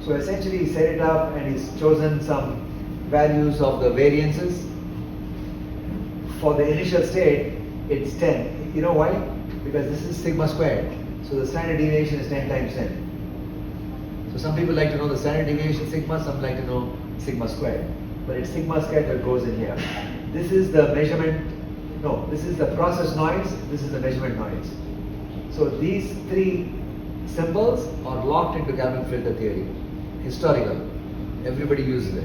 So essentially he set it up and he's chosen some values of the variances. For the initial state, it's 10. You know why? Because this is sigma squared. So the standard deviation is 10 times 10. So some people like to know the standard deviation sigma, some like to know sigma squared. But it's sigma squared that goes in here. This is the measurement, this is the process noise, this is the measurement noise. So these 3 symbols are locked into Kalman filter theory. Historical. Everybody uses it.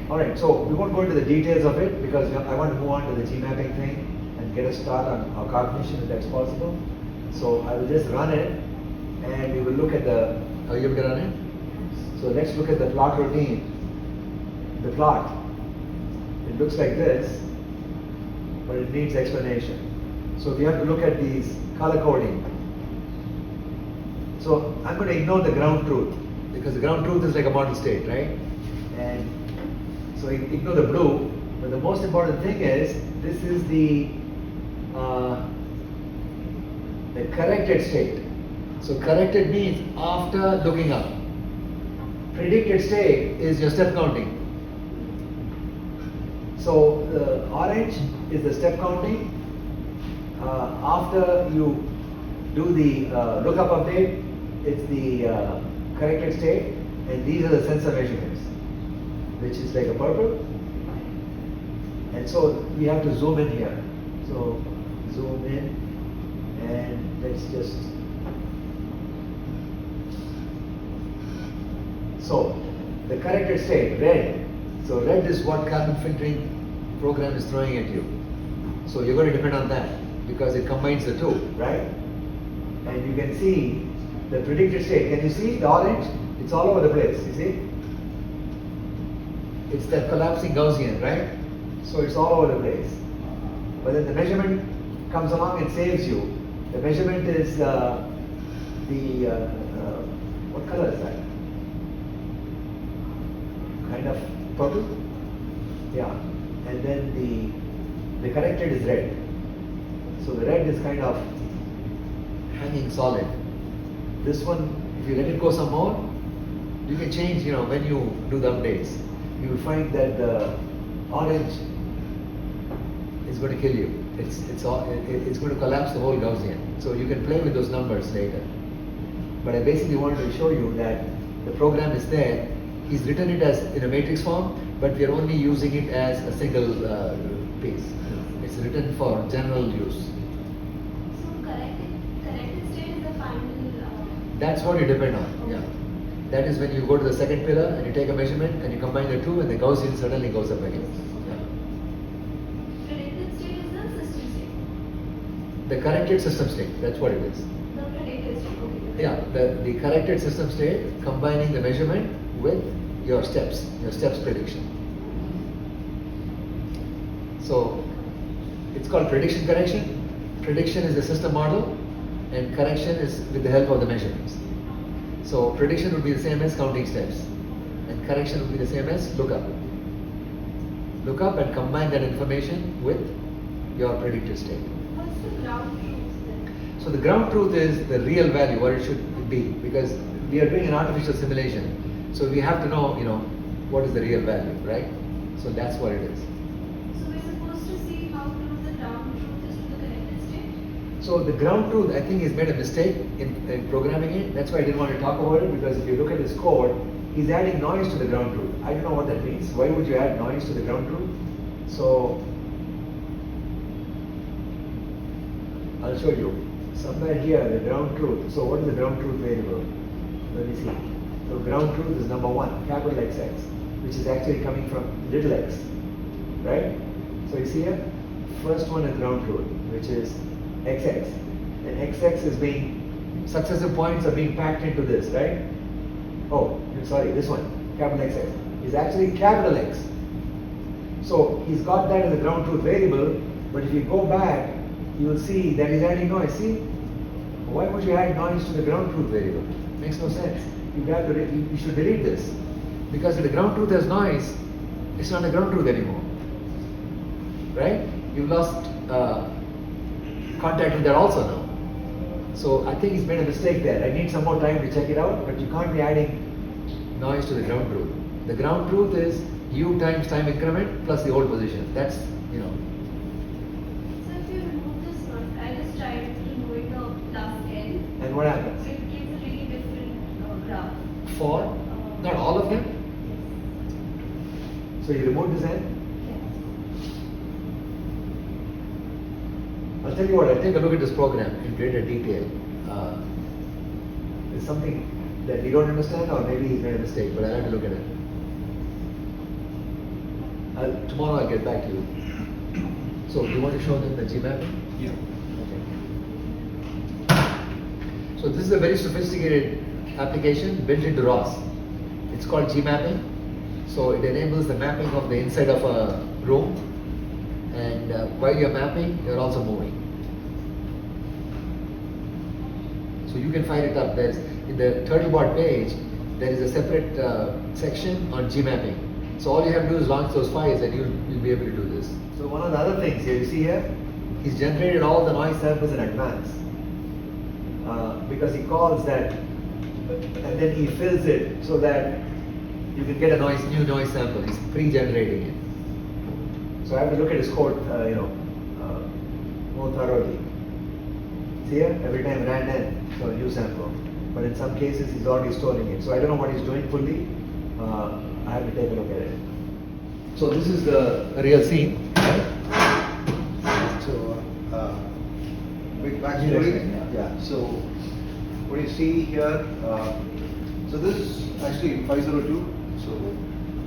Alright, so we won't go into the details of it because I want to move on to the G-mapping thing and get a start on our cognition if that's possible. So I will just run it and we will look at the, are you able to run it? So let's look at the plot routine. The plot, it looks like this, but it needs explanation. So we have to look at these color coding. So I'm going to ignore the ground truth because the ground truth is like a model state, right? And so ignore the blue But the most important thing is, this is the corrected state. So corrected means after looking up. Predicted state is your step counting. So the orange is the step counting. After you do the lookup update, it's the corrected state, and these are the sensor measurements, which is like a purple. And so we have to zoom in here. So zoom in, and let's just. So the corrected state, red. So red is what carbon filtering program is throwing at you. So you're going to depend on that because it combines the two, right? And you can see the predicted state. Can you see the orange? It's all over the place, you see? It's that collapsing Gaussian, right? So it's all over the place. But then the measurement comes along and saves you. The measurement is what color is that? Kind of purple? Yeah. And then the corrected is red. So the red is kind of hanging solid. This one, if you let it go some more, you can change, when you do the updates. You will find that the orange is going to kill you. It's going to collapse the whole Gaussian. So you can play with those numbers later. But I basically wanted to show you that the program is there. He's written it as in a matrix form, but we are only using it as a single piece. It's written for general use. So corrected state is the final. That's what you depend on. Yeah. That is when you go to the second pillar and you take a measurement and you combine the two, and the Gaussian suddenly goes up again. Predicted state is the system state. The corrected system state, that's what it is. The predicted state, okay. Yeah, the corrected system state combining the measurement with your steps prediction. So it's called prediction correction. Prediction is the system model, and correction is with the help of the measurements. So prediction would be the same as counting steps, and correction would be the same as lookup. Look up and combine that information with your predicted state. What's the ground truth then? So the ground truth is the real value, what it should be, because we are doing an artificial simulation. So we have to know, what is the real value, right? So that's what it is. So we're supposed to see how close the ground truth is to the corrected state? So the ground truth, I think, he's made a mistake in programming it. That's why I didn't want to talk about it, because if you look at his code, he's adding noise to the ground truth. I don't know what that means. Why would you add noise to the ground truth? So I'll show you. Somewhere here, the ground truth. So what is the ground truth variable? Let me see. So ground truth is number 1, capital XX, which is actually coming from little x, right? So you see here, first one is ground truth, which is XX. And XX is successive points are being packed into this, right? Oh, sorry, this one, capital XX, is actually capital X. So he's got that as a ground truth variable, but if you go back, you will see that he's adding noise. See? Why would you add noise to the ground truth variable? Makes no sense. You should delete this. Because if the ground truth has noise, it's not a ground truth anymore. Right? You've lost contact with that also now. So I think he's made a mistake there. I need some more time to check it out, but you can't be adding noise to the ground truth. The ground truth is u times time increment plus the old position. That's, So if you remove this noise, I just tried removing the plus n. And what happens? It gives a really different graph. For not all of them? So you remove this n? Yes. I'll tell you what, I'll take a look at this program in greater detail. There's something that we don't understand, or maybe he's made a mistake, but I'll have to look at it. Tomorrow I'll get back to you. So, do you want to show them the Gmap? Yeah. Okay. So this is a very sophisticated application built into ROS. It's called Gmapping. So it enables the mapping of the inside of a room, and while you're mapping, you're also moving. So you can fire it up. There's in the Turtleboard page, there is a separate section on Gmapping. So all you have to do is launch those files and you'll be able to do this. So one of the other things here, you see here, he's generated all the noise samples in advance. Because he calls that, and then he fills it so that you can get a new noise sample. He's pre-generating it. So I have to look at his code, more thoroughly. See here, every time ran n, so a new sample. But in some cases, he's already storing it. So I don't know what he's doing fully. I have to take a look at it. So this is the real scene, right? So, quick backstory. Yeah. So, what you see here, so this is actually 502. So,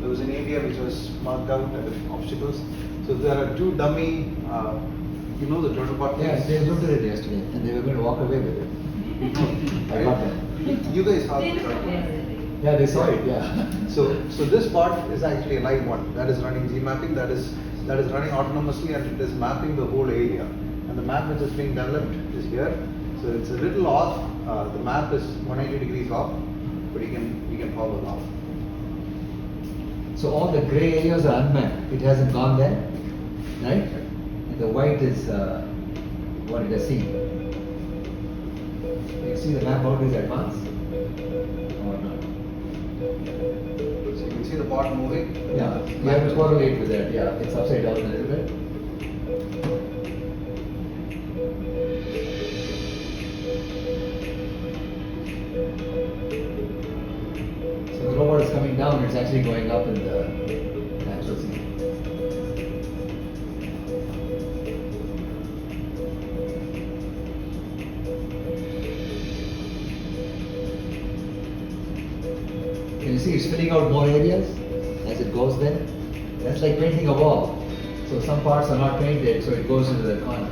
there was an area which was marked out as obstacles. So, there are two dummy, the total part. Yeah, they looked at it yesterday and they were going to walk away with it. I got that. You guys have They it, looked right? at it. Yeah, they saw it, yeah. So this part is actually a live one that is running G mapping, that is running autonomously, and it is mapping the whole area. And the map which is being developed is here. So it's a little off. The map is 180 degrees off, but you can follow it off. So all the gray areas are unmapped. It hasn't gone there, right? And the white is what it has seen. You see the map boundaries advanced or not? So you can see the part moving. Yeah, you have to correlate with that. Yeah, it's upside down a little bit. So the robot is coming down, it's actually going up in the natural scene. Can you see it's filling out more areas as it goes there? That's like painting a wall. So some parts are not painted, so it goes into the corner.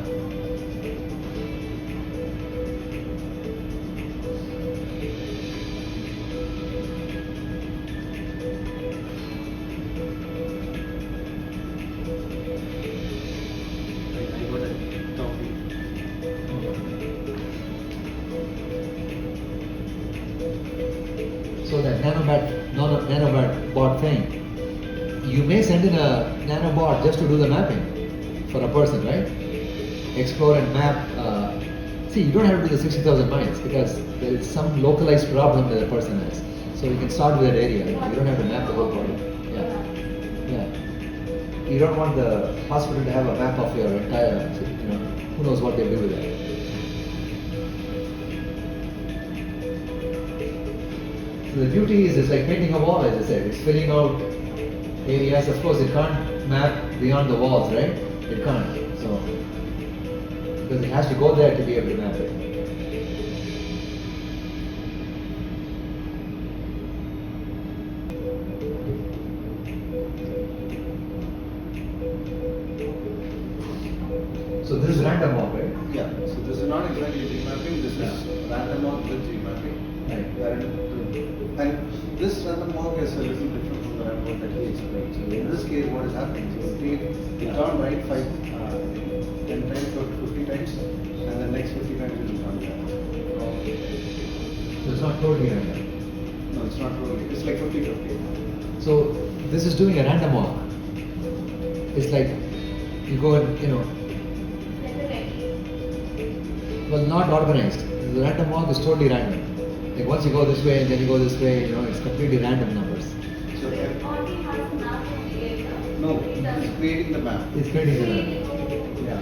I got a top view. So that nanobot thing, you may send in a nanobot just to do the mapping for a person, right? Explore and map. See, you don't have to do the 60,000 miles because there is some localized problem that the person has. So you can start with that area. You don't have to map the whole body. Yeah. You don't want the hospital to have a map of your entire, who knows what they do with that. So the beauty is it's like painting a wall, as I said. It's filling out areas. Of course, it can't map beyond the walls, right? It can't. So, because it has to go there to be able to map it. So this is random walk, right? Yeah. So this is not exactly G mapping. This is random walk with G mapping. Right. And this random walk is a little different from the random walk that he explained. So in this case, what is happening? So it turn right 10 times or 50 times, and the next 50 times it will turn left. So it's not totally random. No, it's not totally. It's like 50-50. So this is doing a random walk. It's like you go and Like the recce. well, not organized. The random walk is totally random. Like once you go this way and then you go this way, it's completely random numbers. So It already has a map of the area. no, It doesn't. it's creating the map. It's creating the map. Yeah.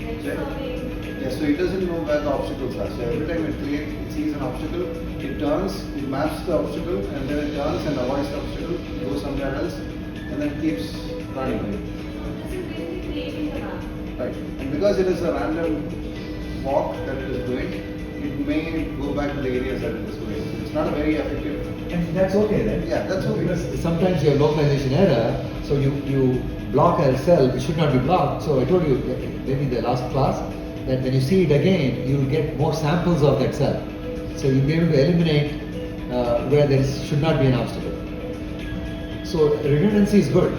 Like surveying. Yeah, so it doesn't know where the obstacles are. So every time it sees an obstacle, it turns, it maps the obstacle, and then it turns and avoids the obstacle, goes somewhere else, and then keeps running. This is basically creating the map. Right. And because it is a random walk that it is doing, it may go back to the areas that it is going. So it's not a very effective. And that's okay then. Yeah, that's okay. Because sometimes you have localization error, so you block a cell which should not be blocked. So I told you maybe in the last class that when you see it again, you will get more samples of that cell. So you'll be able to eliminate where there should not be an obstacle. So redundancy is good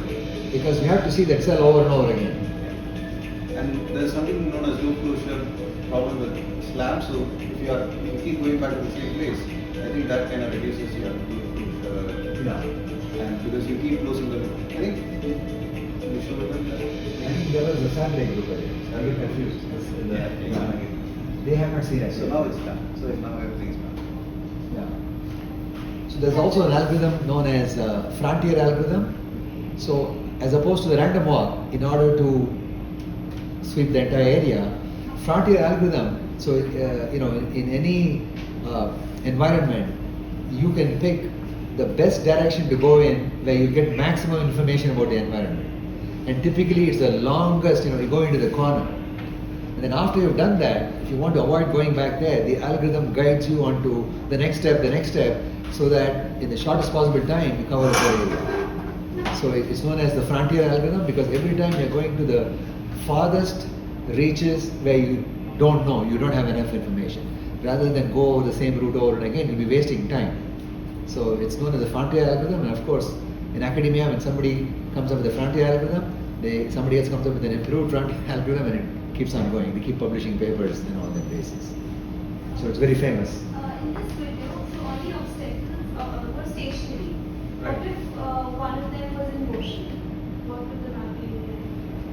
because you have to see that cell over and over again. And there's something known as loop closure problem with slabs. So if you keep going back to the same place, I think that kind of reduces your loop closure. Yeah. and because you keep losing the. I think. You show them that. I think there was a sampling group earlier. I get confused. They have not seen it. So now it's done. So now everything's done. Yeah. So there's also an algorithm known as frontier algorithm. So as opposed to the random walk, in order to sweep the entire area, frontier algorithm. So in any environment, you can pick the best direction to go in where you get maximum information about the environment. And typically it's the longest, you go into the corner. And then after you've done that, if you want to avoid going back there, the algorithm guides you onto the next step, so that in the shortest possible time, you cover the whole area. So it's known as the frontier algorithm because every time you're going to the farthest reaches where you don't know, you don't have enough information. Rather than go over the same route over and again, you'll be wasting time. So it's known as the frontier algorithm, and of course, in academia, when somebody comes up with a frontier algorithm, somebody else comes up with an improved frontier algorithm, and it keeps on going. They keep publishing papers on that basis. So it's very famous. In this video, so all the obstacles were stationary. Right. What if one of them was in motion? What would the mapping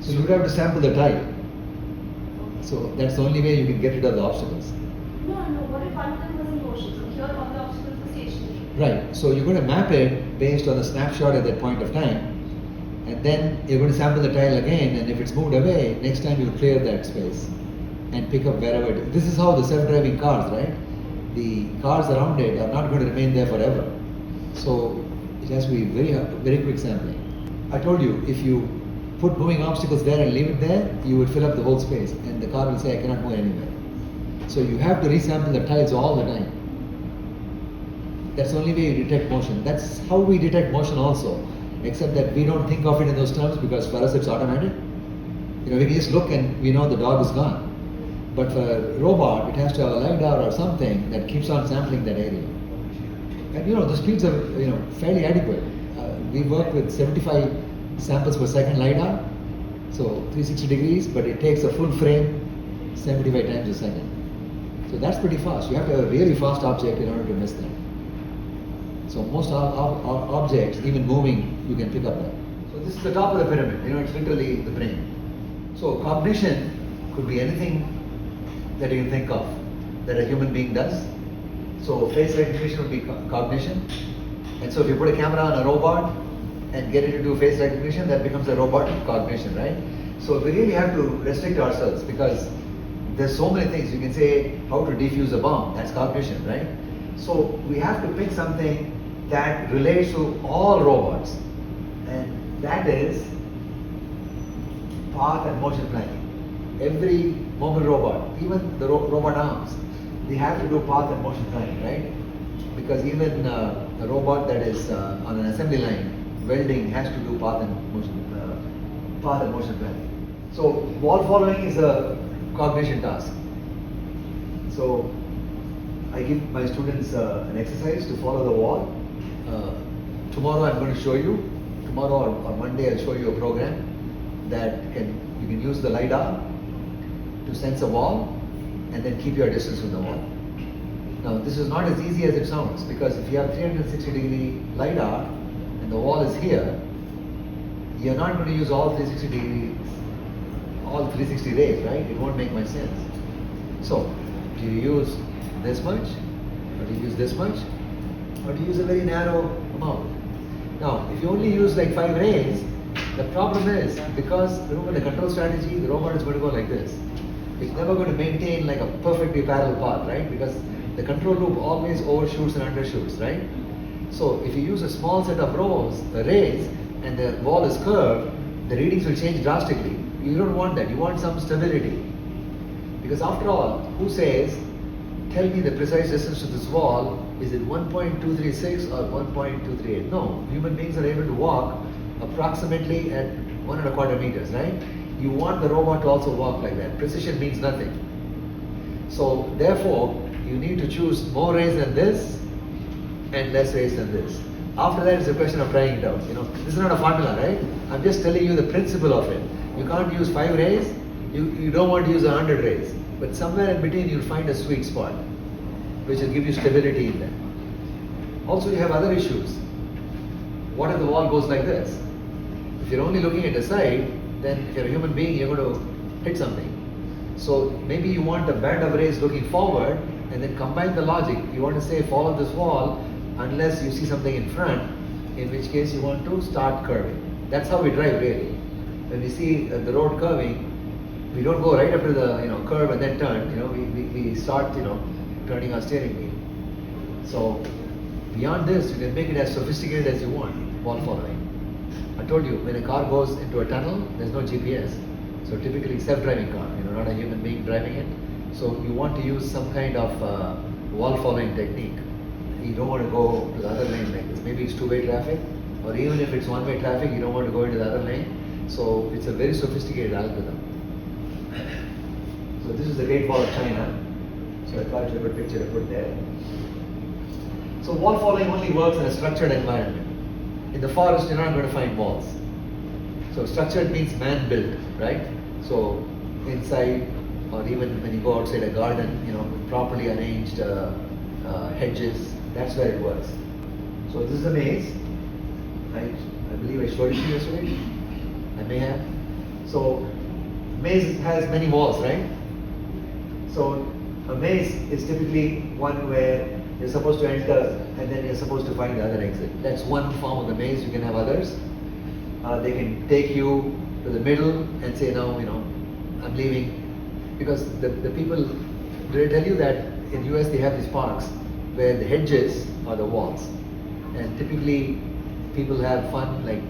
be? So you would have to sample the tile. So that's the only way you can get rid of the obstacles. No. What if one of them was in motion? So here all the obstacles were stationary. Right. So you're going to map it based on the snapshot at that point of time, and then you're going to sample the tile again, and if it's moved away, next time you'll clear that space and pick up wherever it is. This is how the self-driving cars, right? The cars around it are not going to remain there forever. So it has to be very quick sampling. I told you, if you put moving obstacles there and leave it there, you would fill up the whole space, and the car will say, I cannot move anywhere. So you have to resample the tiles all the time. That's the only way you detect motion. That's how we detect motion also, except that we don't think of it in those terms because for us it's automatic. We can just look and we know the dog is gone. But for a robot, it has to have a LiDAR or something that keeps on sampling that area. And the speeds are fairly adequate. We work with 75 samples per second LiDAR, so 360 degrees, but it takes a full frame 75 times a second. So that's pretty fast. You have to have a really fast object in order to miss that. So most objects, even moving, you can pick up that. So this is the top of the pyramid. It's literally the brain. So cognition could be anything that you can think of that a human being does. So face recognition would be cognition. And so if you put a camera on a robot and get it to do face recognition, that becomes a robotic cognition, right? So we really have to restrict ourselves because there's so many things. You can say how to defuse a bomb. That's cognition, right? So we have to pick something that relates to all robots, and that is path and motion planning. Every mobile robot, even the robot arms, they have to do path and motion planning, right? Because even a robot that is on an assembly line, welding has to do path and motion planning. So wall following is a cognition task. So I give my students an exercise to follow the wall. Tomorrow I'm going to show you. Tomorrow or Monday I'll show you a program that you can use the LiDAR to sense a wall and then keep your distance from the wall. Now this is not as easy as it sounds because if you have 360 degree LiDAR and the wall is here, you're not going to use all 360 rays, right? It won't make much sense. So do you use this much, or do you use this much, or do you use a very narrow amount? Now, if you only use like 5 rays, the problem is because remember the control strategy, the robot is going to go like this. It's never going to maintain like a perfectly parallel path, right? Because the control loop always overshoots and undershoots, right? So if you use a small set of rays, and the wall is curved, the readings will change drastically. You don't want that. You want some stability. Because after all, who says, tell me the precise distance to this wall, is it 1.236 or 1.238? No, human beings are able to walk approximately at 1.25 meters, right? You want the robot to also walk like that. Precision means nothing. So therefore, you need to choose more rays than this and less rays than this. After that, it's a question of trying it out. This is not a formula, right? I'm just telling you the principle of it. You can't use 5 rays. You don't want to use 100 rays. But somewhere in between, you'll find a sweet spot, which will give you stability in that. Also, you have other issues. what if the wall goes like this? If you're only looking at the side, then if you're a human being, you're going to hit something. So maybe you want a band of rays looking forward, and then combine the logic. You want to say follow this wall unless you see something in front, in which case you want to start curving. That's how we drive really. When we see the road curving, we don't go right up to the curve and then turn. We start turning our steering wheel. So beyond this, you can make it as sophisticated as you want. Wall following. I told you, when a car goes into a tunnel, there's no GPS. So typically self-driving car, not a human being driving it. So you want to use some kind of wall following technique. You don't want to go to the other lane like this. Maybe it's two-way traffic, or even if it's one-way traffic, you don't want to go into the other lane. So it's a very sophisticated algorithm. So this is the Great Wall of China. So I thought it's a good picture to put there. So wall following only works in a structured environment. In the forest, you're not going to find walls. So structured means man-built, right? So inside, or even when you go outside a garden, with properly arranged hedges, that's where it works. So this is a maze. I believe I showed it to you yesterday. I may have. So maze has many walls, right? So a maze is typically one where you're supposed to enter and then you're supposed to find the other exit. That's one form of the maze. You can have others. They can take you to the middle and say, no, I'm leaving. Because the people, they tell you that in the US they have these parks where the hedges are the walls. And typically people have fun, like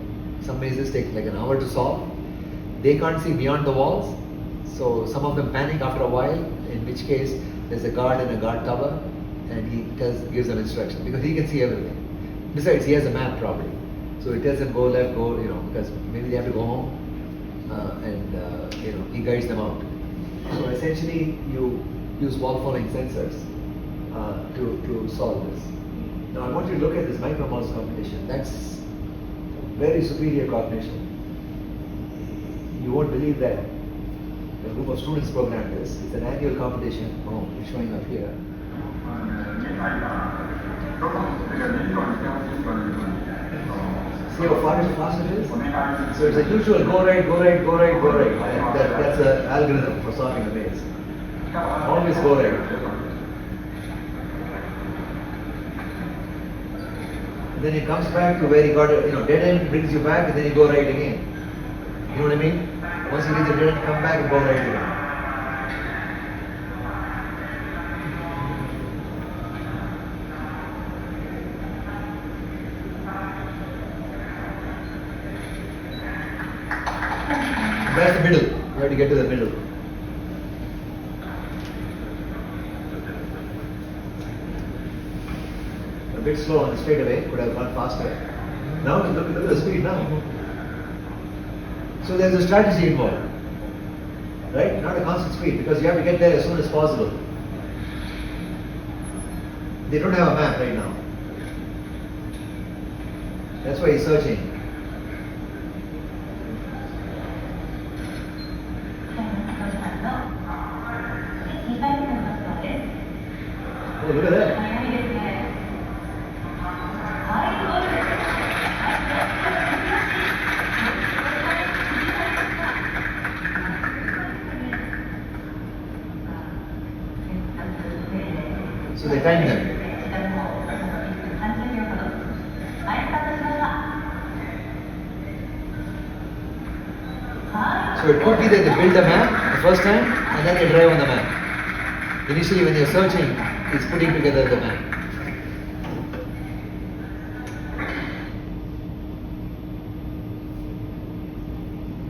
some mazes take like an hour to solve. They can't see beyond the walls. So some of them panic after a while, in which case there's a guard in a guard tower and he gives them instructions because he can see everything. Besides, he has a map probably. So it tells them go left, go, because maybe they have to go home and he guides them out. So essentially you use wall following sensors to solve this. Now I want you to look at this micro mouse competition. That's very superior cognition. You won't believe that a group of students programmed this. It's an annual competition. Oh, it's showing up here. See how fast it is? So it's a usual go right, go right, go right, go right. And that's an algorithm for solving a maze. Always go right. And then it comes back to where he got it, dead end brings you back and then you go right again. You know what I mean? Once you reach the dead end, come back and go right again. That's the middle. You have to get to the middle. A bit slow on the straightaway, could have gone faster. Now look at the speed now. So there's a strategy involved, right? Not a constant speed because you have to get there as soon as possible. They don't have a map right now. That's why he's searching. Oh, look at that. So they time them. So it could be that they build a map the first time and then they drive on the map. Initially when you're searching, it's putting together the map.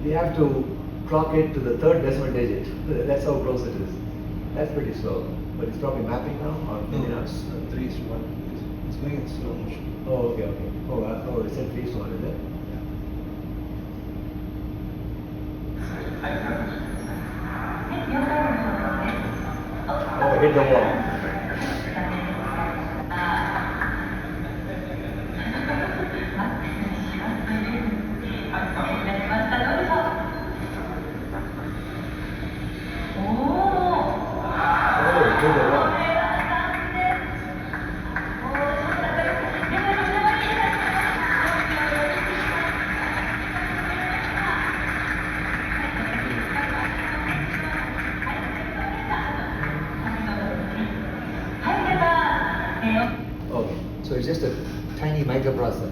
We have to clock it to the third decimal digit. That's how close it is. That's pretty slow. But it's probably mapping now, or maybe not. 3:1. It's going in slow motion. Oh, okay. Oh, it said 3:1, is it? Oh, I hit the wall. Okay, so it's just a tiny microprocessor.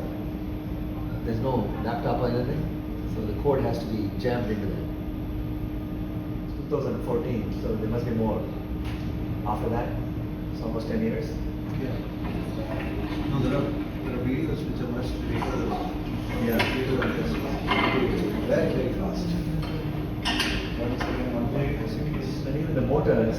There's no laptop or anything, so the code has to be jammed into that. It's 2014, so there must be more. After that, it's almost 10 years. Yeah. No, there are videos which are much later than Yeah. later than this. Very, very fast. 1 second, 1.4 seconds. And even the motors,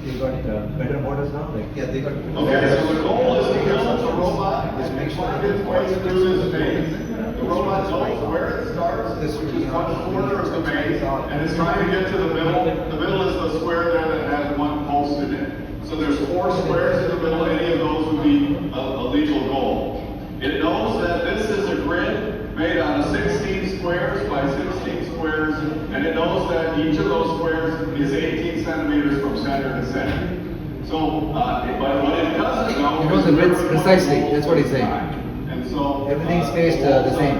you got better motors now, like Yeah, they got. Okay, so the goal is to build a robot Just make sure find its way through this maze. The robot knows where it starts, which is one corner of the maze, and it's trying to get to the middle. The middle is the square there that has one post in it. So there's 4 squares in the middle, any of those would be a legal goal. It knows that this is a grid made out of 16 squares by 16 squares, and it knows that each of those squares is 18 centimeters from center to center. So, but what it doesn't know You know the width precisely, that's what he's saying. And so Everything's spaced the same.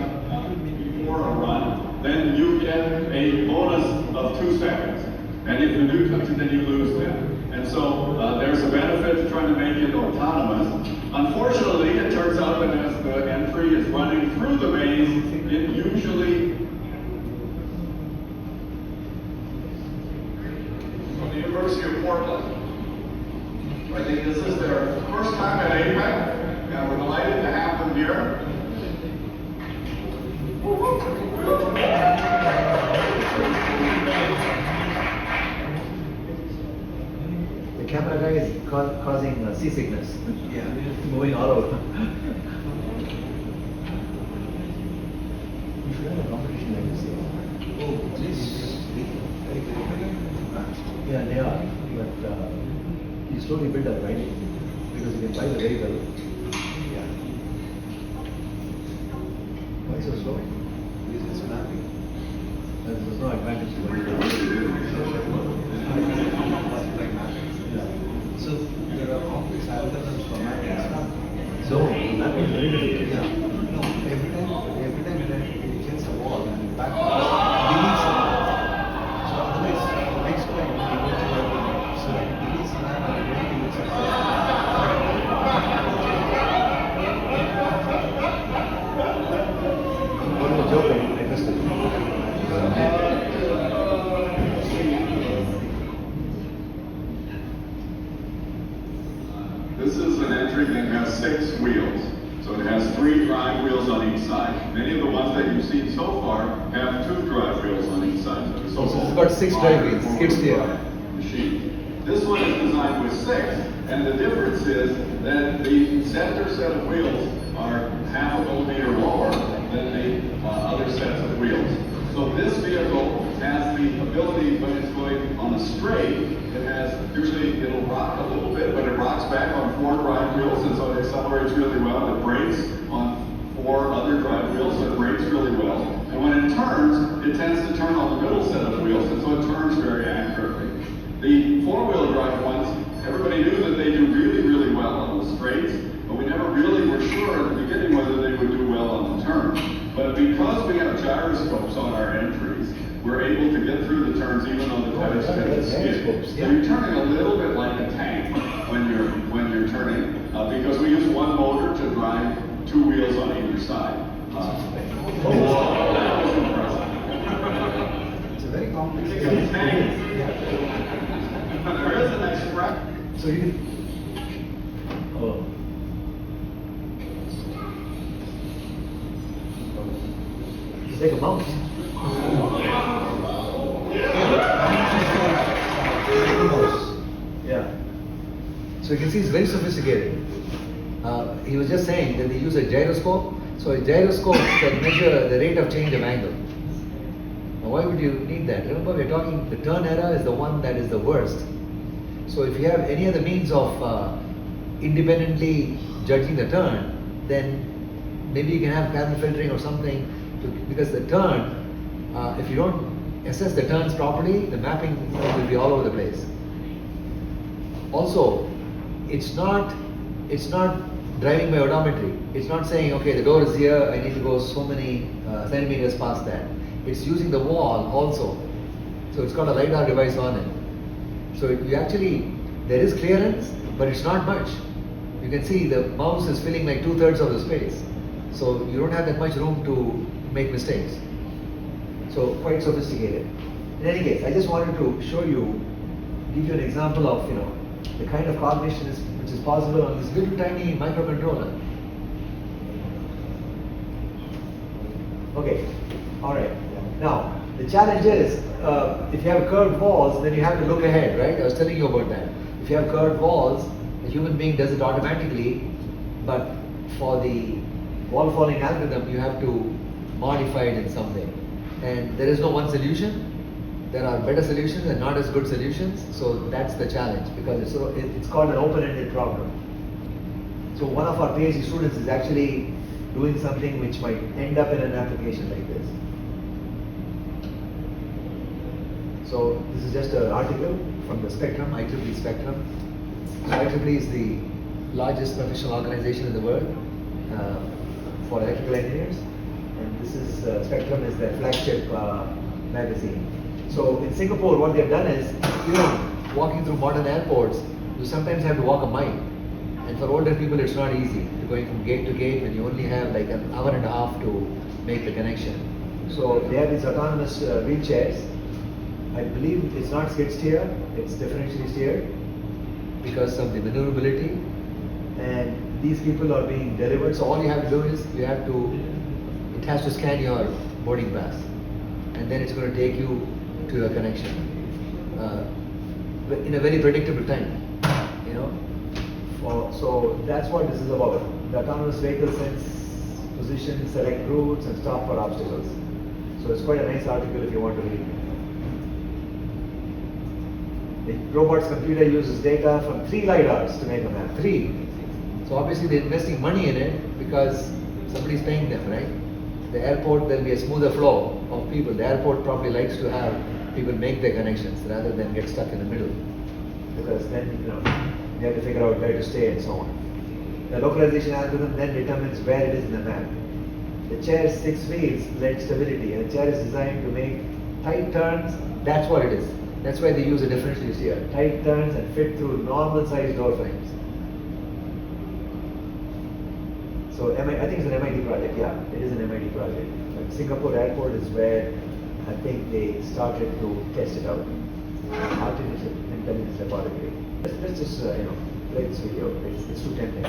Before a run, then you get a bonus of 2 seconds, and if you do touch it, then you lose them. And so there's a benefit to trying to make it autonomous. Unfortunately, it turns out that as the entry is running through the maze, it usually from the University of Portland. I think this is their first time at APEC, and we're delighted to have them here. The camera guy is causing seasickness. Yeah. Moving all over. You should have a competition like this. Oh, this very, very advanced. Yeah, they are. But you slowly build up, right? Because you can buy the vehicle. Yeah. Why so slow? This is mapping. There's no advantage to what you do. Like mapping. Yeah. So there are complex algorithms for mapping stuff. So, that is very difficult. Yeah. No, every time it hits a wall and back deletes the map. So otherwise, next time it goes to everything. So it deletes the map and it really looks like What is the joke? I'm interested. This is an entry that has 6 wheels. So it has 3 drive wheels on each side. Many of the ones that you've seen so far have 2 drive wheels on each side. So it's got 6 drive wheels, skid steer. Machine. This one is designed with 6, and the difference is that the center set of wheels are half a millimeter lower than the other sets of wheels. So this vehicle has the ability, when it's going on a straight, it has, usually it'll rock a little bit, but it rocks back on 4 drive wheels, and so it accelerates really well. It brakes on 4 other drive wheels, so it brakes really well. And when it turns, it tends to turn on the middle set of wheels, and so it turns very accurately. The 4-wheel drive ones, everybody knew that they do really, really well on the straights, but we never really were sure at the beginning whether they would do well on the turns. But because we have gyroscopes on our entries, we're able to get through the turns even though the tires tend to skid. So you're turning a little bit like a tank when you're turning, because we use one motor to drive 2 wheels on either side. That was impressive. it's a very complex It's a tank. There is an express. So you can. Oh. It's like a mouse. Yeah. So you can see it's very sophisticated. He was just saying that they use a gyroscope. So a gyroscope can measure the rate of change of angle. Now why would you need that? Remember we're talking, the turn error is the one that is the worst. So if you have any other means of independently judging the turn, then maybe you can have cabin filtering or something, because the turn, if you don't assess the turns properly, the mapping will be all over the place. Also, it's not driving by odometry. It's not saying, okay, the door is here, I need to go so many centimeters past that. It's using the wall also. So it's got a LiDAR device on it. So you actually, there is clearance, but it's not much. you can see the mouse is filling like 2/3 of the space. So you don't have that much room to make mistakes. So quite sophisticated. In any case, I just wanted to show you, give you an example of the kind of cognition which is possible on this little tiny microcontroller. Okay, all right. Now the challenge is if you have curved walls, then you have to look ahead, right? I was telling you about that. If you have curved walls, the human being does it automatically, but for the wall falling algorithm, you have to modify it in some way. And there is no one solution. There are better solutions and not as good solutions. So that's the challenge, because it's called an open-ended problem. So one of our PhD students is actually doing something which might end up in an application like this. So this is just an article from the Spectrum, IEEE Spectrum. So IEEE is the largest professional organization in the world for electrical engineers, and this is Spectrum is their flagship magazine. So in Singapore, what they've done is, walking through modern airports, you sometimes have to walk a mile, and for older people, it's not easy. You're going from gate to gate when you only have like an hour and a half to make the connection. So they have these autonomous wheelchairs. I believe it's not skid steer, it's differentially steered because of the maneuverability. And these people are being delivered. So all you have to do is it has to scan your boarding pass, and then it's going to take you to your connection in a very predictable time. So that's what this is about. The autonomous vehicle sense position, select routes, and stop for obstacles. So it's quite a nice article if you want to read. The robot's computer uses data from 3 lidars to make a map. 3. So obviously they're investing money in it because somebody's paying them, right? The airport, there'll be a smoother flow of people. The airport probably likes to have people make their connections rather than get stuck in the middle, because then they have to figure out where to stay and so on. The localization algorithm then determines where it is in the map. The chair's 6 wheels lend stability, and the chair is designed to make tight turns. That's what it is. That's why they use a differential steer. Tight turns and fit through normal sized door frames. So I think it's an MIT project. Yeah, it is an MIT project. But Singapore Airport is where I think they started to test it out. Artificial intelligence laboratory. Let's just play this video. It's too tempting.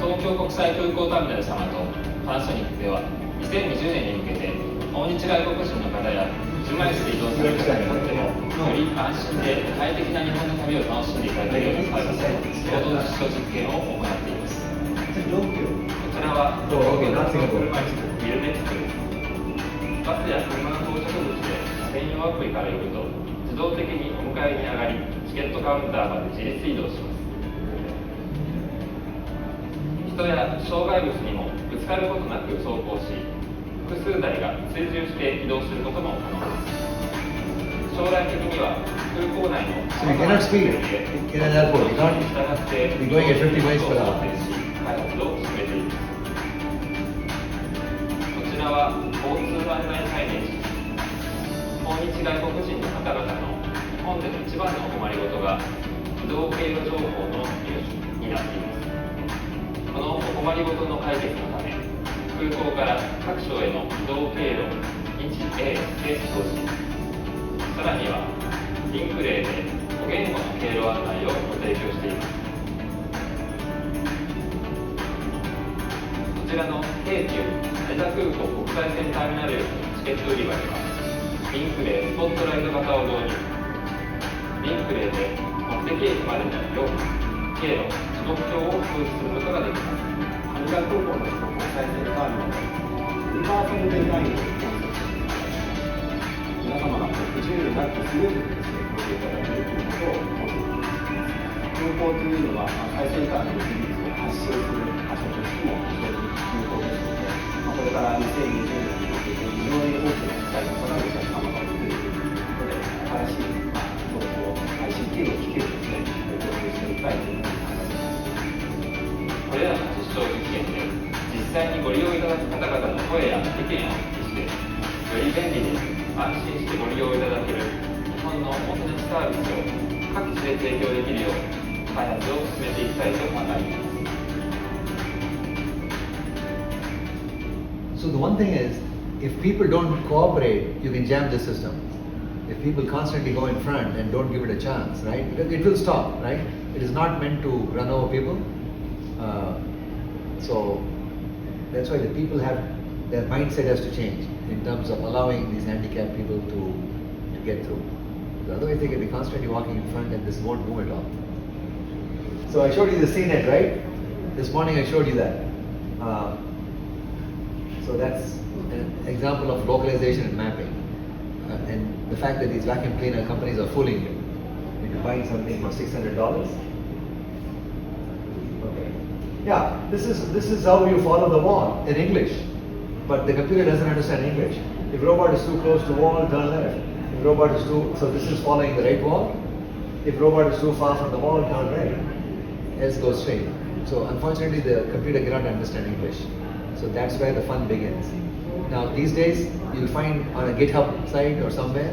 東京国際空港ターミナル様とパナソニックでは2020年に向けて訪日外国人の方や車椅子で移動する方にとってもより安心で快適な日本の旅を楽しんでいただけるようなサービス共同実証実験を行っています。こちらは車椅子ビルネックです。バスや車の到着口で専用アプリから呼ぶと自動的にお迎えに上がりチケットカウンターまで自立移動します。人や障害物にもぶつかることなく走行し、複数台が追従して移動することも可能です。将来的には空港内の So you cannot speed in an airport. You can't be going at 50 miles per hour. 開発を進めています。こちらは交通案内サイネージ。訪日外国人の方々の日本での一番のお困りごとが移動経路情報の入手になっています。このお困りごとの解決のため、空港から各所への移動経路日英で表示、さらにはリンク例で5言語の経路案内をご提供しています。こちらの京急成田空港国際線ターミナル駅のチケット売り場では、リンク例スポットライト型を導入。リンク例で目的駅までの量、経路、時刻表を表示することができます。羽田空港の国際線ターミナルリバーサルデザインを皆様が不自由なくスムーズにですね、ご利用いただけるということを思っています。空港というのは最先端の技術を発信する場所としても非常に有効ですので、これから2020年に向けて非常に大きな期待を持たれるお客様がいるということで、新しい情報配信機能を機器をですね、導入していきたいというふうに考えています。これらの実証実験で実際にご利用いただく方々の声や意見をお聞きして、より便利で安心しててご利用いただける日本のオンラインサービスを各地で提供できるよう開発を進めていきたいと考えています。 So the one thing is, if people don't cooperate, you can jam the system. If people constantly go in front and don't give it a chance, right? Because it will stop, right? It is not meant to run over people. So that's why the people have, their mindset has to change in terms of allowing these handicapped people to get through. Otherwise they can be constantly walking in front and this won't move at all. So I showed you the CNET, right? This morning I showed you that. So that's an example of localization and mapping. And the fact that these vacuum cleaner companies are fooling you into buying something for $600. Okay. Yeah, this is how you follow the wall in English. But the computer doesn't understand English. If robot is too close to wall, turn left. If robot is too, so this is following the right wall. If robot is too far from the wall, turn right. Else go straight. So unfortunately the computer cannot understand English. So that's where the fun begins. Now these days you'll find on a GitHub site or somewhere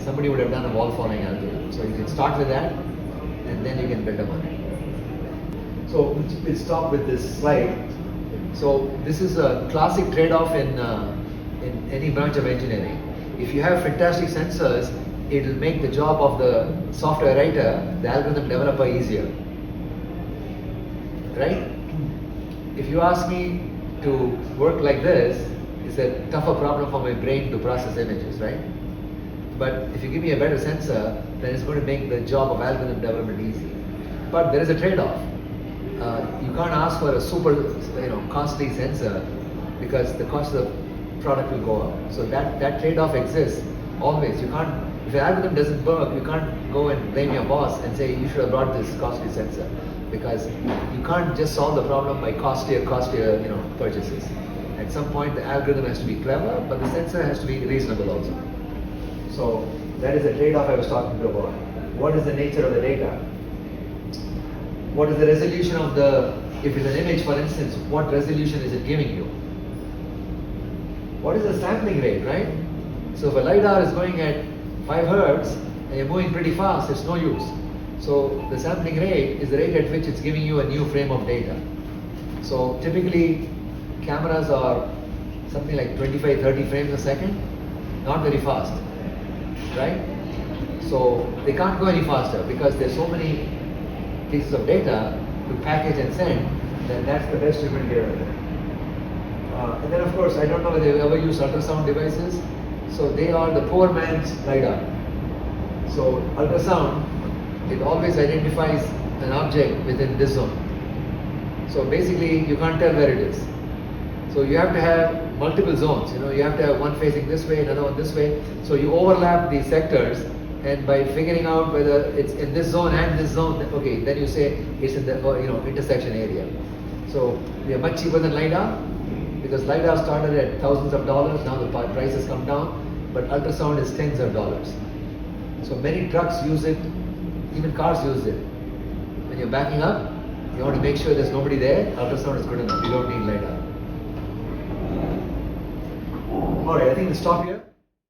somebody would have done a wall following algorithm. So you can start with that and then you can build upon it. So we'll stop with this slide. So this is a classic trade-off in any branch of engineering. If you have fantastic sensors, it will make the job of the software writer, the algorithm developer, easier. Right? If you ask me to work like this, it's a tougher problem for my brain to process images, right? But if you give me a better sensor, then it's going to make the job of algorithm development easy. But there is a trade-off. You can't ask for a super, costly sensor because the cost of the product will go up. So that trade-off exists always. You can't, if your algorithm doesn't work, you can't go and blame your boss and say you should have brought this costly sensor, because you can't just solve the problem by costlier purchases. At some point the algorithm has to be clever, but the sensor has to be reasonable also. So that is the trade-off I was talking about. What is the nature of the data? What is the resolution of the, if it's an image for instance, what resolution is it giving you? What is the sampling rate, right? So if a LiDAR is going at 5 Hertz and you're moving pretty fast, it's no use. So the sampling rate is the rate at which it's giving you a new frame of data. So typically cameras are something like 25-30 frames a second, not very fast, right? So they can't go any faster because there's so many pieces of data to package and send, then that's the best you can get out of it. And then of course, I don't know whether you've ever used ultrasound devices. So they are the poor man's LiDAR. So ultrasound, it always identifies an object within this zone. So basically, you can't tell where it is. So you have to have multiple zones. You have to have one facing this way, another one this way. So you overlap these sectors, and by figuring out whether it's in this zone and this zone, okay, then you say it's in the intersection area. So we are much cheaper than LiDAR, because LiDAR started at thousands of dollars. Now the price has come down, but ultrasound is tens of dollars. So many trucks use it. Even cars use it. When you're backing up, you want to make sure there's nobody there. Ultrasound is good enough. You don't need LiDAR. Alright, I think we'll stop here.